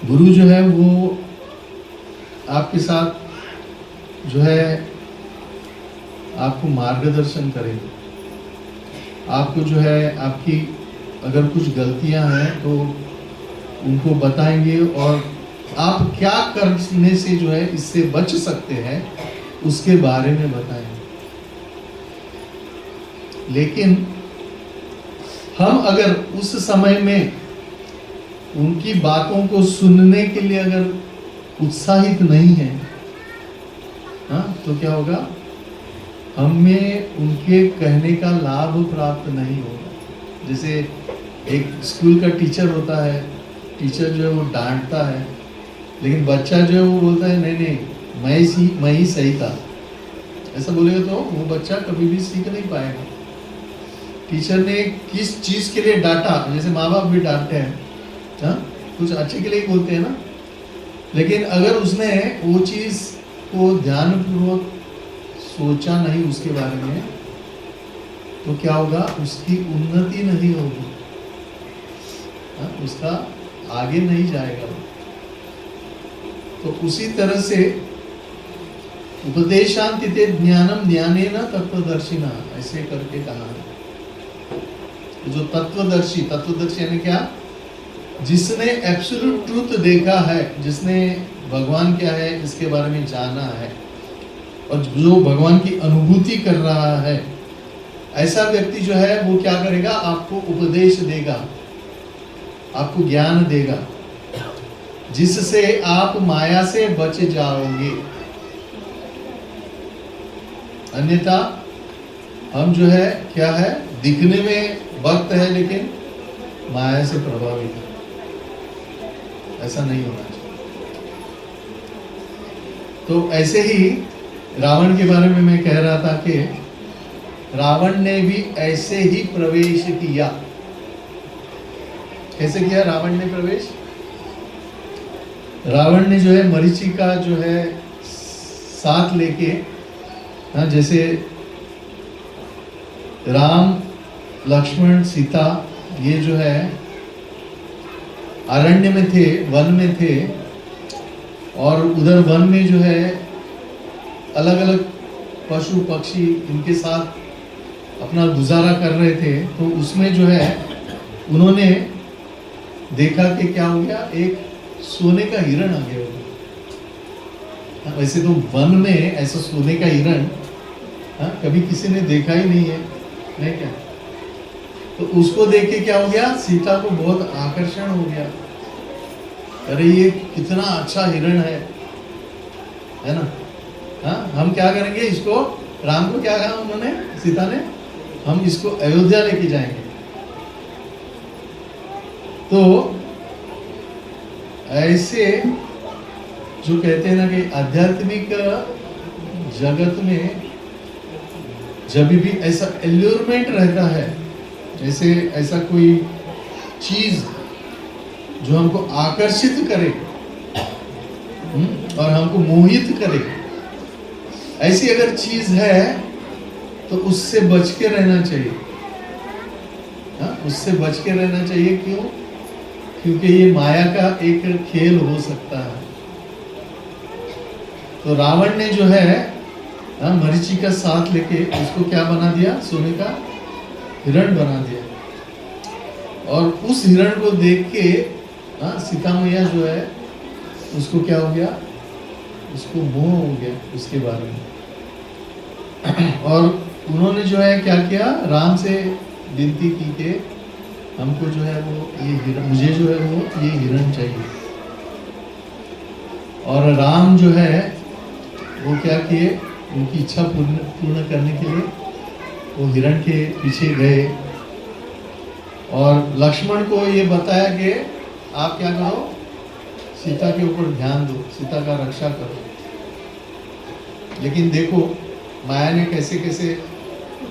गुरु जो है वो आपके साथ जो है आपको मार्गदर्शन करेंगे। आपको जो है आपकी अगर कुछ गलतियां हैं तो उनको बताएंगे और आप क्या करने से जो है इससे बच सकते हैं उसके बारे में बताएंगे। लेकिन हम अगर उस समय में उनकी बातों को सुनने के लिए अगर उत्साहित नहीं है, हाँ, तो क्या होगा, हमें उनके कहने का लाभ प्राप्त नहीं होगा। जैसे एक स्कूल का टीचर होता है, टीचर जो है वो डांटता है, लेकिन बच्चा जो है वो बोलता है नहीं नहीं मैं ही सही था। ऐसा बोलेगा तो वो बच्चा कभी भी सीख नहीं पाएगा। टीचर ने किस चीज के लिए डांटा, जैसे माँ बाप भी डांटते हैं, हाँ, कुछ अच्छे के लिए ही बोलते हैं ना, लेकिन अगर उसने वो चीज को ध्यानपूर्वक सोचा नहीं उसके बारे में, तो क्या होगा, उसकी उन्नति नहीं होगी, हाँ, उसका आगे नहीं जाएगा। तो उसी तरह से उपदेशांतिते ज्ञानम ज्ञानेन तत्वदर्शिना, ऐसे करके कहा है। जो तत्वदर्शी, तत्वदर्शी यानी क्या, जिसने एब्सोल्यूट ट्रूथ देखा है, जिसने भगवान क्या है इसके बारे में जाना है और जो भगवान की अनुभूति कर रहा है, ऐसा व्यक्ति जो है वो क्या करेगा, आपको उपदेश देगा, आपको ज्ञान देगा, जिससे आप माया से बच जाओगे। अन्यथा हम जो है क्या है, दिखने में भक्त है लेकिन माया से प्रभावित है। ऐसा नहीं होना चाहिए। तो ऐसे ही रावण के बारे में मैं कह रहा था कि रावण ने भी ऐसे ही प्रवेश किया। कैसे किया रावण ने प्रवेश? रावण ने जो है मरीचिका जो है साथ लेके, हाँ, जैसे राम लक्ष्मण सीता ये जो है अरण्य में थे, वन में थे, और उधर वन में जो है अलग अलग पशु पक्षी इनके साथ अपना गुजारा कर रहे थे। तो उसमें जो है उन्होंने देखा कि क्या हो गया, एक सोने का हिरण आ गया होगा। वैसे तो वन में ऐसा सोने का हिरण, हाँ, कभी किसी ने देखा ही नहीं है, नहीं क्या? तो उसको देख के क्या हो गया, सीता को बहुत आकर्षण हो गया। अरे ये कितना अच्छा हिरण है ना? हाँ, हम क्या करेंगे इसको, राम को क्या कहा उन्होंने, सीता ने, हम इसको अयोध्या लेके जाएंगे। तो ऐसे जो कहते हैं ना कि आध्यात्मिक जगत में जब भी ऐसा एल्यूरमेंट रहता है, जैसे ऐसा कोई चीज जो हमको आकर्षित करे और हमको मोहित करे, ऐसी अगर चीज है तो उससे बच के रहना चाहिए। हाँ, उससे बच के रहना चाहिए। क्यों? क्योंकि ये माया का एक खेल हो सकता है। तो रावण ने जो है मरीचि का साथ लेके उसको क्या बना दिया, सोने का हिरण बना दिया। और उस हिरण को देख के सीता मैया जो है उसको क्या हो गया, उसको मोह हो गया उसके बारे में। और उन्होंने जो है क्या किया, राम से विनती की कि हमको जो है वो ये हिरण, मुझे जो है वो ये हिरण चाहिए। और राम जो है वो क्या किए, उनकी इच्छा पूर्ण करने के लिए वो हिरण के पीछे गए और लक्ष्मण को ये बताया कि आप क्या करो, सीता के ऊपर ध्यान दो, सीता का रक्षा करो। लेकिन देखो माया ने कैसे कैसे,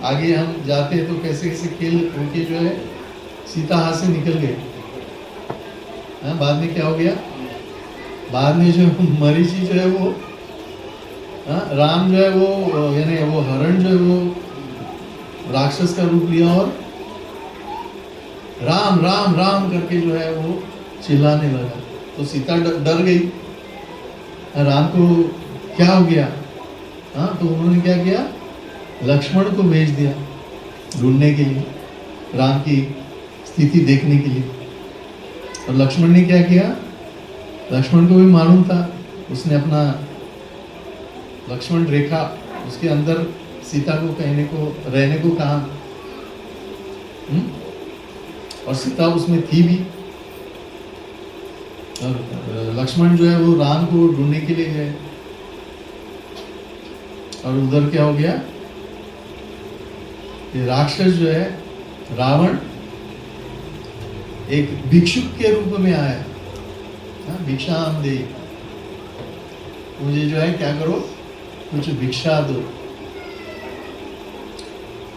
आगे हम जाते हैं तो कैसे कैसे खेल होके जो है सीता हाथ से निकल गए। बाद में क्या हो गया, बाद में जो मरीचि जो है वो राम जो है वो यानी वो हरण जो है वो राक्षस का रूप लिया और राम राम राम करके जो है वो चिल्लाने लगा। तो सीता डर गई, राम को क्या हो गया। तो उन्होंने क्या किया, लक्ष्मण को भेज दिया ढूंढने के लिए, राम की स्थिति देखने के लिए। और लक्ष्मण ने क्या किया, लक्ष्मण को भी मालूम था, उसने अपना लक्ष्मण रेखा उसके अंदर सीता को रहने को कहा। और सीता उसमें थी भी। और लक्ष्मण जो है वो राम को ढूंढने के लिए गए। और उधर क्या हो गया, ये राक्षस जो है रावण एक भिक्षुक के रूप में आया। भिक्षाम दे, मुझे जो है क्या करो, कुछ भिक्षा दो।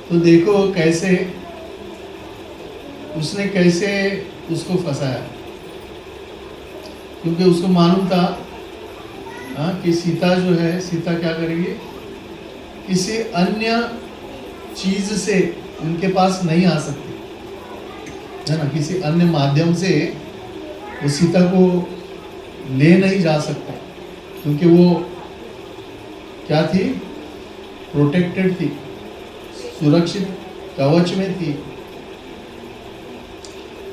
तो देखो कैसे उसने उसको फंसाया, क्योंकि उसको मालूम था कि सीता जो है, सीता क्या करेगी, किसी अन्य चीज से उनके पास नहीं आ सकती है ना, किसी अन्य माध्यम से वो सीता को ले नहीं जा सकता, क्योंकि वो क्या थी, प्रोटेक्टेड थी, सुरक्षित कवच में थी।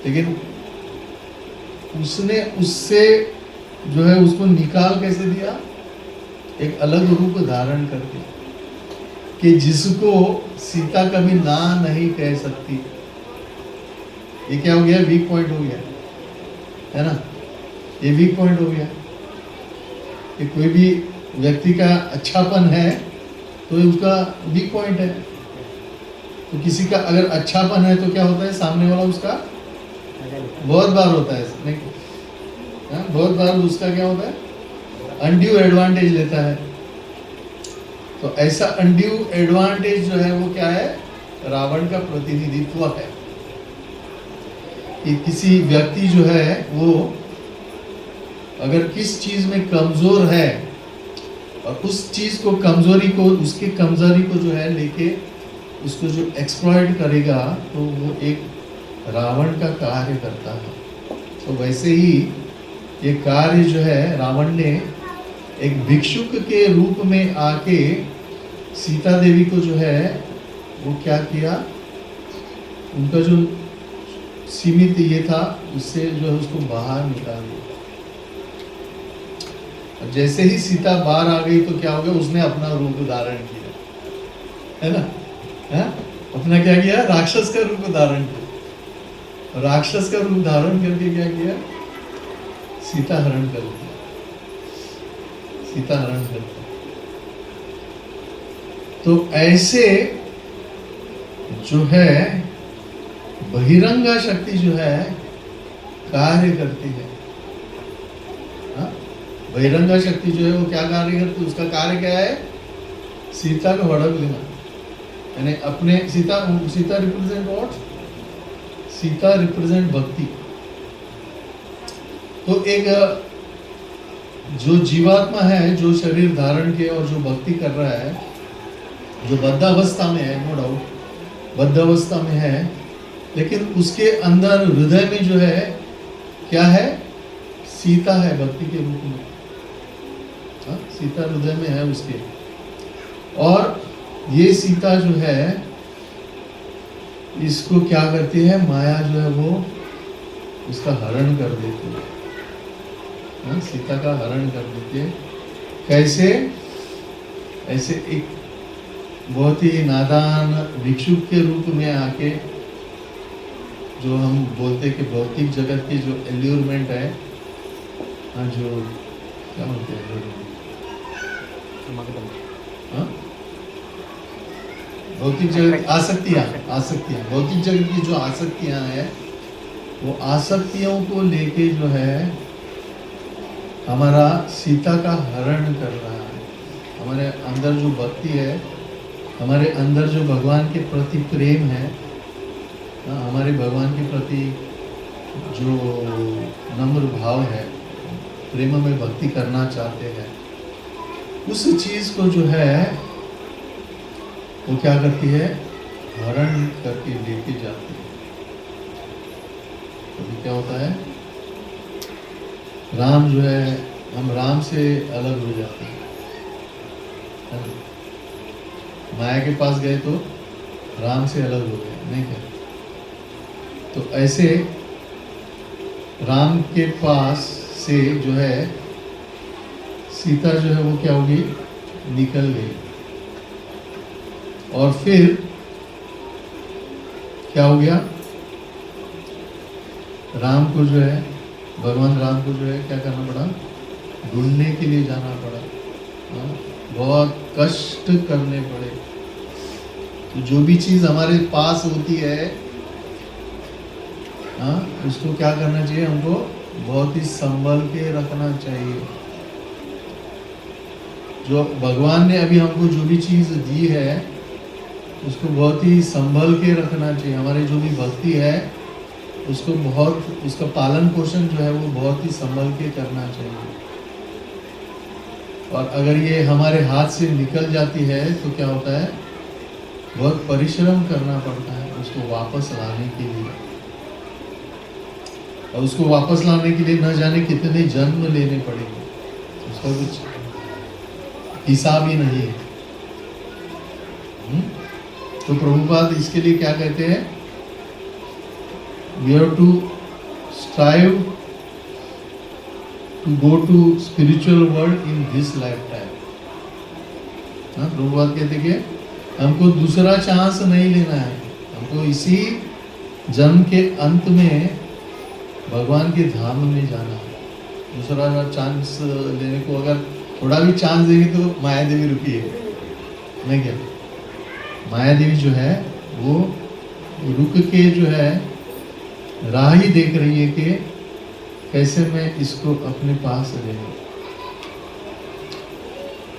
लेकिन उसने उससे जो है उसको निकाल कैसे दिया, एक अलग रूप धारण करके, कि जिसको सीता कभी ना नहीं कह सकती। ये क्या हो गया, वीक पॉइंट हो गया है ना, ये वीक पॉइंट हो गया। कि कोई भी व्यक्ति का अच्छापन है तो उसका वीक पॉइंट है। तो किसी का अगर अच्छापन है तो क्या होता है, सामने वाला उसका बहुत बार होता है नहीं, बहुत बार उसका क्या होता है, अनड्यू एडवांटेज लेता है। तो ऐसा अनड्यू एडवांटेज जो है वो क्या है, रावण का प्रतिनिधित्व है। कि किसी व्यक्ति जो है वो अगर किस चीज में कमजोर है और उस चीज को, कमजोरी को, उसकी कमजोरी को जो है लेके उसको जो एक्सप्लॉइट करेगा, तो वो एक रावण का कार्य करता है। तो वैसे ही ये कार्य जो है रावण ने एक भिक्षुक के रूप में आके सीता देवी को जो है वो क्या किया, उनका जो सीमित ये था उससे जो है उसको बाहर निकाल दिया। जैसे ही सीता बाहर आ गई तो क्या हो गया, उसने अपना रूप धारण किया, है ना, है? अपना क्या किया, राक्षस का रूप धारण किया। राक्षस का रूप धारण करके क्या किया, सीता हरण कर दिया, सीता हरण कर दिया। तो ऐसे जो है बहिरंगा शक्ति जो है कार्य करती है। बहिरंगा शक्ति जो है वो क्या कार्य करती है, उसका कार्य क्या है, सीता को हड़प लेना। यानी अपने Sita represent what, Sita represent भक्ति। तो एक जो जीवात्मा है, जो शरीर धारण के और जो भक्ति कर रहा है, जो बद्धावस्था में है, नो डाउट बद्धावस्था में है, लेकिन उसके अंदर हृदय में जो है क्या है, सीता है भक्ति के रूप में। सीता हृदय में है उसके। और ये सीता जो है इसको क्या करती है, माया जो है वो उसका हरण कर देती है। सीता का हरण कर देती है। कैसे, ऐसे एक बहुत ही नादान भिक्षुक के रूप में आके, जो हम बोलते कि भौतिक जगत की जो एल्यूरमेंट है, जो क्या बोलते हैं, भौतिक जगत आसक्तियाँ, भौतिक जगत की जो आसक्तियाँ हैं, वो आसक्तियों को लेके जो है हमारा सीता का हरण कर रहा है। हमारे अंदर जो भक्ति है, हमारे अंदर जो भगवान के प्रति प्रेम है, हमारे भगवान के प्रति जो नम्र भाव है, प्रेम में भक्ति करना चाहते हैं, उस चीज को जो है वो क्या करती है, हरण करके लेके जाती है। तो क्या होता है, राम जो है, हम राम से अलग हो जाते हैं, है ना? माया के पास गए तो राम से अलग हो गए, नहीं क्या? तो ऐसे राम के पास से जो है सीता जो है वो क्या होगी, निकल गई। और फिर क्या हो गया, राम को जो है, भगवान राम को जो है क्या करना पड़ा, ढूंढने के लिए जाना पड़ा। हाँ? बहुत कष्ट करने पड़े। तो जो भी चीज हमारे पास होती है, हाँ, उसको क्या करना चाहिए, हमको बहुत ही संभल के रखना चाहिए। जो भगवान ने अभी हमको जो भी चीज दी है उसको बहुत ही संभल के रखना चाहिए। हमारी जो भी भक्ति है उसको बहुत, उसका पालन पोषण जो है वो बहुत ही संभल के करना चाहिए। और अगर ये हमारे हाथ से निकल जाती है तो क्या होता है, बहुत परिश्रम करना पड़ता है उसको वापस लाने के लिए। और उसको वापस लाने के लिए न जाने कितने जन्म लेने पड़ेंगे, उसका कुछ हिसाब ही नहीं है। तो प्रभुपाद इसके लिए क्या कहते हैं, we have to strive to go to spiritual world in this lifetime. Prabhupada कहते हैं कि हमको दूसरा चांस नहीं लेना है, हमको इसी जन्म के अंत में भगवान के धाम में जाना है। दूसरा चांस लेने को अगर थोड़ा भी चांस देंगे तो माया देवी रुकी है, नहीं क्या? माया देवी जो है वो रुक के जो है राह ही देख रही है कि कैसे मैं इसको अपने पास ले लूं।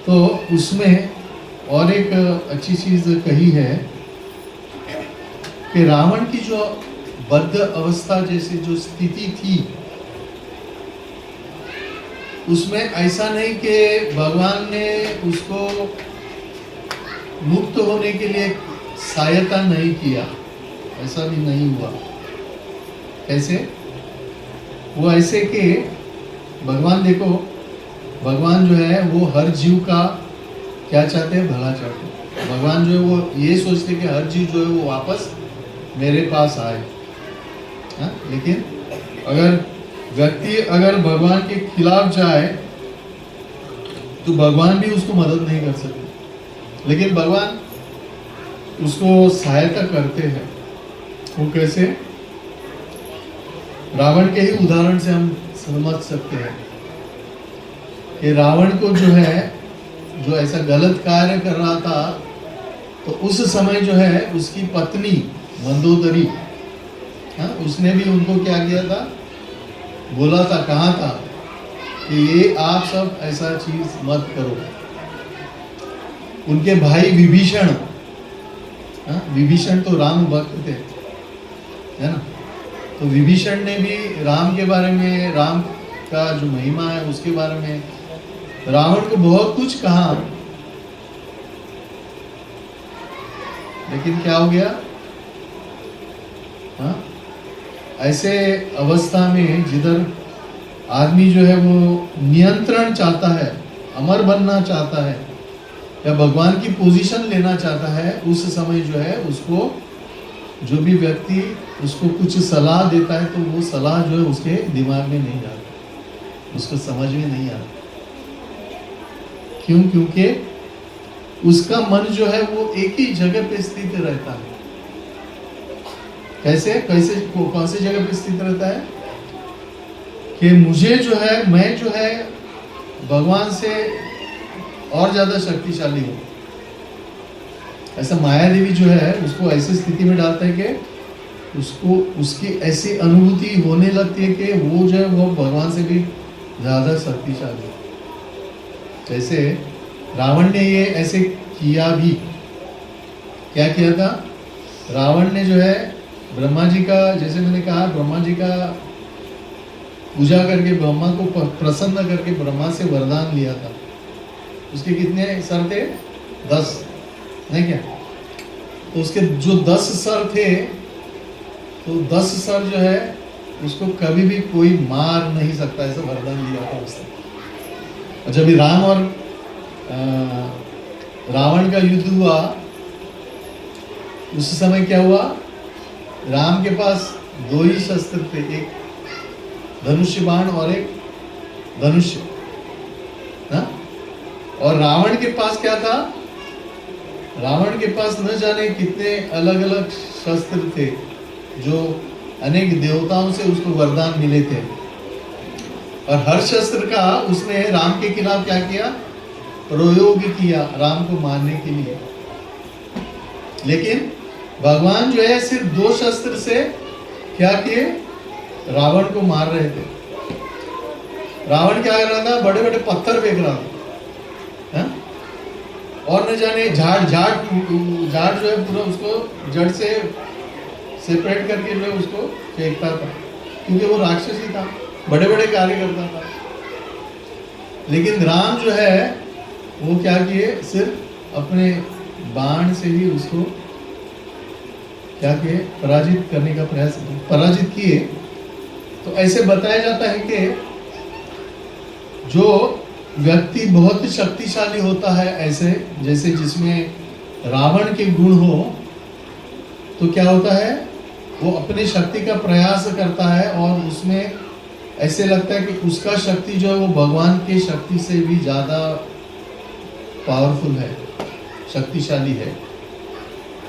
तो उसमें और एक अच्छी चीज कही है कि रावण की जो बद्ध अवस्था जैसी जो स्थिति थी, उसमें ऐसा नहीं कि भगवान ने उसको मुक्त होने के लिए सहायता नहीं किया, ऐसा भी नहीं हुआ। कैसे? वो ऐसे कि भगवान देखो, भगवान जो है वो हर जीव का क्या चाहते हैं, भला चाहते हैं। भगवान जो है वो ये सोचते कि हर जीव जो है वो वापस मेरे पास आए। हाँ? लेकिन अगर व्यक्ति अगर भगवान के खिलाफ जाए तो भगवान भी उसको मदद नहीं कर सकते, लेकिन भगवान उसको सहायता करते हैं। वो कैसे? रावण के ही उदाहरण से हम समझ सकते हैं कि रावण को जो है, जो ऐसा गलत कार्य कर रहा था, तो उस समय जो है उसकी पत्नी मंदोदरी, हाँ, उसने भी उनको क्या किया था, बोला था, कहा था कि ये आप सब ऐसा चीज मत करो। उनके भाई विभीषण, हाँ, विभीषण तो राम भक्त थे, है ना? तो विभीषण ने भी राम के बारे में, राम का जो महिमा है उसके बारे में रावण को बहुत कुछ कहा, लेकिन क्या हो गया? हाँ, ऐसे अवस्था में जिधर आदमी जो है वो नियंत्रण चाहता है, अमर बनना चाहता है या भगवान की पोजीशन लेना चाहता है, उस समय जो है उसको जो भी व्यक्ति उसको कुछ सलाह देता है तो वो सलाह जो है उसके दिमाग में नहीं जाती, उसको समझ में नहीं आता। क्यों? क्योंकि उसका मन जो है वो एक ही जगह पे स्थित रहता है। कैसे? कौन सी जगह पे स्थित रहता है कि मुझे जो है, मैं जो है भगवान से और ज्यादा शक्तिशाली हूं। ऐसा माया देवी जो है उसको ऐसी स्थिति में डालता है कि उसको उसकी ऐसी अनुभूति होने लगती है कि वो जो है वो भगवान से भी ज्यादा शक्तिशाली है। जैसे रावण ने ये ऐसे किया भी, क्या किया था? रावण ने जो है ब्रह्मा जी का, जैसे मैंने कहा, ब्रह्मा जी का पूजा करके ब्रह्मा को प्रसन्न करके ब्रह्मा से वरदान लिया था। उसके कितने सर थे? 10, नहीं क्या? तो उसके जो 10 सर थे, तो 10 सर जो है उसको कभी भी कोई मार नहीं सकता, ऐसा वरदान दिया था उसने। और जब राम और रावण का युद्ध हुआ, उस समय क्या हुआ? राम के पास 2 ही शस्त्र थे, एक धनुष्य बाण और एक धनुष्य, ना? और रावण के पास क्या था? रावण के पास न जाने कितने अलग अलग शस्त्र थे, जो अनेक देवताओं से उसको वरदान मिले थे। और हर शस्त्र का उसने राम के खिलाफ क्या किया? प्रयोग किया, राम को मारने के लिए। लेकिन भगवान जो है सिर्फ 2 शस्त्र से क्या किए? रावण को मार रहे थे। रावण क्या कर रहा था? बड़े बड़े पत्थर फेंक रहा था, है? और न जाने झाड़ जो है पूरा उसको जड़ से सेपरेट करके जो है उसको फेंकता था, क्योंकि वो राक्षसी था, बड़े बड़े कार्य करता था। लेकिन राम जो है वो क्या किए? सिर्फ अपने बाण से ही उसको क्या किए? पराजित करने का प्रयास, पराजित किए। तो ऐसे बताया जाता है कि जो व्यक्ति बहुत शक्तिशाली होता है, ऐसे जैसे जिसमें रावण के गुण हो, तो क्या होता है? वो अपने शक्ति का प्रयास करता है और उसमें ऐसे लगता है कि उसका शक्ति जो है वो भगवान की शक्ति से भी ज़्यादा पावरफुल है, शक्तिशाली है,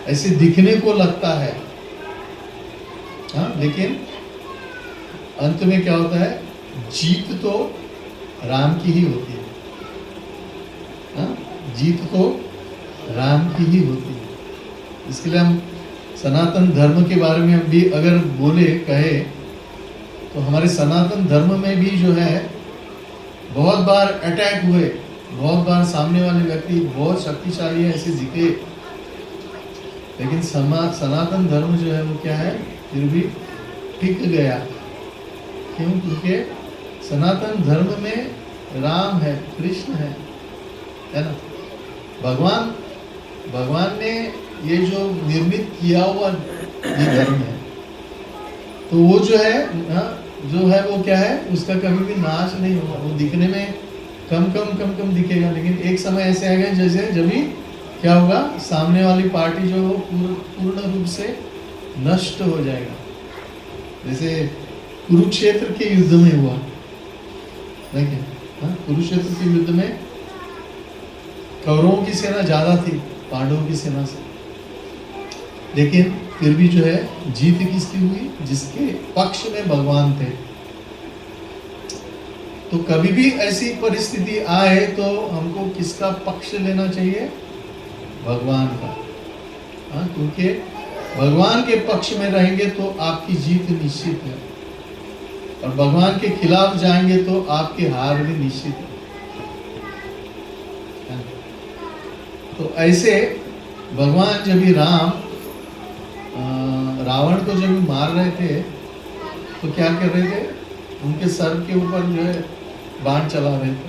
ऐसे दिखने को लगता है। हाँ, लेकिन अंत में क्या होता है? जीत तो राम की ही होती है। हाँ? जीत तो राम की ही होती है। इसके लिए हम सनातन धर्म के बारे में भी अगर बोले, कहे, तो हमारे सनातन धर्म में भी जो है बहुत बार अटैक हुए, बहुत बार सामने वाले व्यक्ति बहुत शक्तिशाली है ऐसे दिखे, लेकिन सनातन धर्म जो है वो क्या है? फिर भी टिक गया। क्यों? क्योंकि सनातन धर्म में राम है, कृष्ण है ना? भगवान ने ये जो निर्मित किया हुआ ये धर्म है, तो वो जो है वो क्या है? उसका कभी भी नाश नहीं होगा। वो दिखने में कम दिखेगा, लेकिन एक समय ऐसे आएगा जैसे जब भी क्या होगा? सामने वाली पार्टी जो वो पूर्ण रूप से नष्ट हो जाएगा। जैसे कुरुक्षेत्र के युद्ध में हुआ, देखिए, कुरुक्षेत्र के युद्ध में कौरवों की सेना ज्यादा थी पांडवों की सेना से, लेकिन फिर भी जो है जीत किसकी हुई? जिसके पक्ष में भगवान थे। तो कभी भी ऐसी परिस्थिति आए तो हमको किसका पक्ष लेना चाहिए? भगवान का। हाँ, क्योंकि भगवान के पक्ष में रहेंगे तो आपकी जीत निश्चित है, और भगवान के खिलाफ जाएंगे तो आपकी हार भी निश्चित है। तो ऐसे भगवान जब भी रावण को जब भी मार रहे थे, तो क्या कर रहे थे? उनके सर के ऊपर जो है बाण चला रहे थे,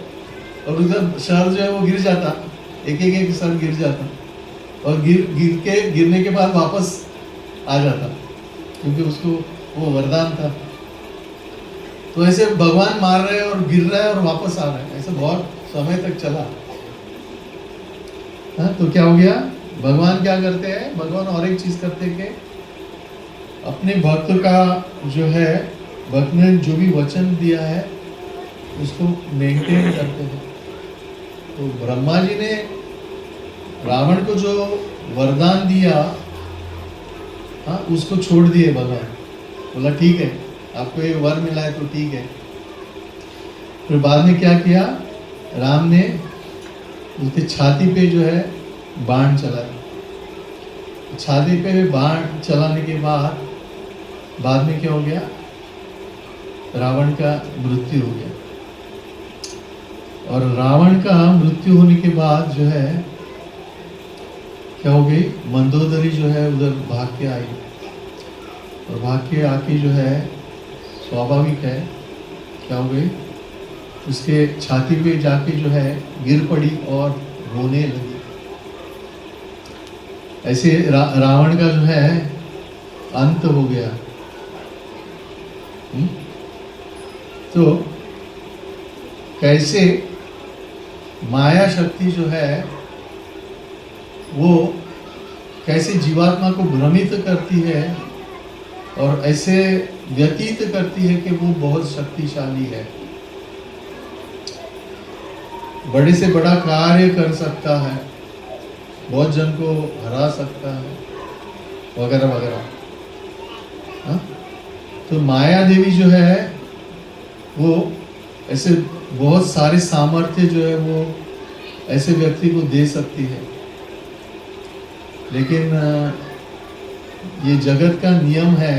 और उधर सर जो है वो गिर जाता, एक सर गिर जाता, और गिरने के बाद वापस आ जाता, क्योंकि उसको वो वरदान था। तो ऐसे भगवान मार रहे हैं और गिर रहा है और वापस आ रहा है, ऐसे बहुत समय तक चला। हाँ, तो क्या हो गया? भगवान क्या करते हैं? भगवान और एक चीज करते हैं कि अपने भक्त का जो है, भक्त ने जो भी वचन दिया है उसको मेंटेन करते हैं। तो ब्रह्मा जी ने रावण को जो वरदान दिया, हाँ, उसको छोड़ दिए भगवान। बोला ठीक है, आपको ये वर मिला है तो ठीक है। फिर बाद में क्या किया? राम ने उसके छाती पे जो है बाण चलाया। छाती पे बाण चलाने के बाद में क्या हो गया? रावण का मृत्यु हो गया। और रावण का मृत्यु होने के बाद जो है क्या हो गई? मंदोदरी जो है उधर भाग के आई, और भाग के आके जो है, स्वाभाविक है क्या हो गई, उसके छाती पे जाके जो है गिर पड़ी और रोने लगी। ऐसे रावण का जो है अंत हो गया। तो कैसे माया शक्ति जो है वो कैसे जीवात्मा को भ्रमित करती है और ऐसे व्यतीत करती है कि वो बहुत शक्तिशाली है, बड़े से बड़ा कार्य कर सकता है, बहुत जन को हरा सकता है, वगैरह वगैरह। हाँ? तो माया देवी जो है वो ऐसे बहुत सारे सामर्थ्य जो है वो ऐसे व्यक्ति को दे सकती है, लेकिन ये जगत का नियम है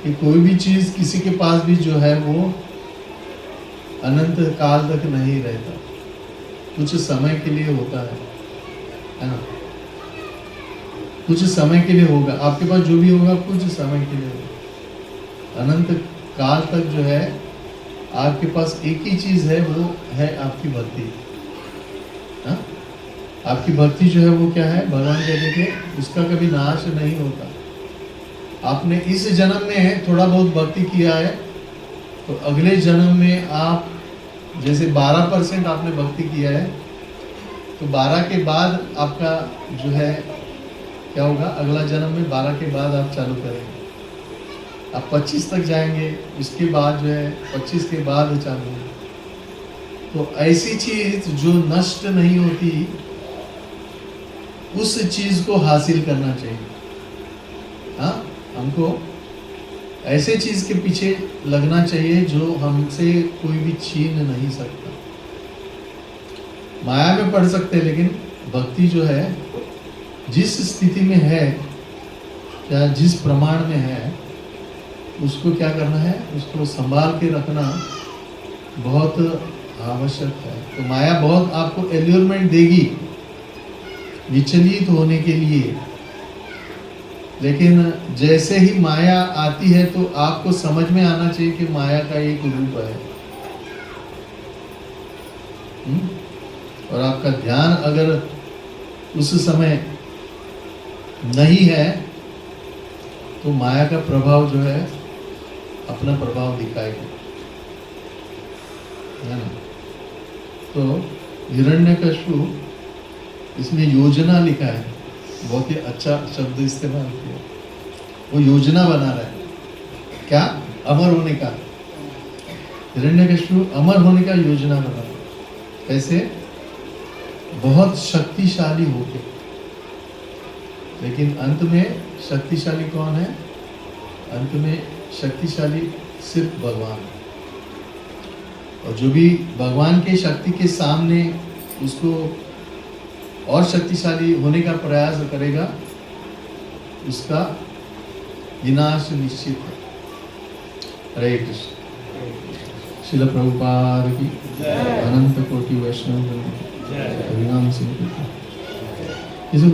कि कोई भी चीज किसी के पास भी जो है वो अनंत काल तक नहीं रहता, कुछ समय के लिए होता है ना, कुछ समय के लिए होगा, आपके पास जो भी होगा कुछ समय के लिए होगा। अनंत काल तक जो है आपके पास एक ही चीज है, वो है आपकी भक्ति। हाँ? आपकी भक्ति जो है वो क्या है, भगवान कहते थे उसका कभी नाश नहीं होता। आपने इस जन्म में थोड़ा बहुत भक्ति किया है तो अगले जन्म में आप जैसे 12% आपने भक्ति किया है तो 12 के बाद आपका जो है क्या होगा, अगला जन्म में 12 के बाद आप चालू करेंगे, आप 25 तक जाएंगे, उसके बाद जो है 25 के बाद चालू होगा। तो ऐसी चीज जो नष्ट नहीं होती उस चीज को हासिल करना चाहिए। हाँ, हमको ऐसे चीज के पीछे लगना चाहिए जो हमसे कोई भी छीन नहीं सकता। माया में पढ़ सकते हैं, लेकिन भक्ति जो है जिस स्थिति में है या जिस प्रमाण में है उसको क्या करना है, उसको संभाल के रखना बहुत आवश्यक है। तो माया बहुत आपको एल्यूरमेंट देगी विचलित होने के लिए, लेकिन जैसे ही माया आती है तो आपको समझ में आना चाहिए कि माया का एक रूप है। और आपका ध्यान अगर उस समय नहीं है तो माया का प्रभाव जो है अपना प्रभाव दिखाएगा, है ना। तो हिरण्यकश्यप, इसमें योजना लिखा है, बहुत ही अच्छा शब्द इस्तेमाल किया, वो योजना बना रहा है क्या, अमर होने का। हिरण्यकश्यप अमर होने का योजना बना रहा है, कैसे, बहुत शक्तिशाली होके, लेकिन अंत में शक्तिशाली कौन है, अंत में शक्तिशाली सिर्फ भगवान। और जो भी भगवान के शक्ति के सामने उसको और शक्तिशाली होने का प्रयास करेगा उसका विनाश निश्चित है। हरे कृष्ण। श्रील प्रभुपाद की अनंत कोटि वैष्णव हरिनाम संकीर्तन।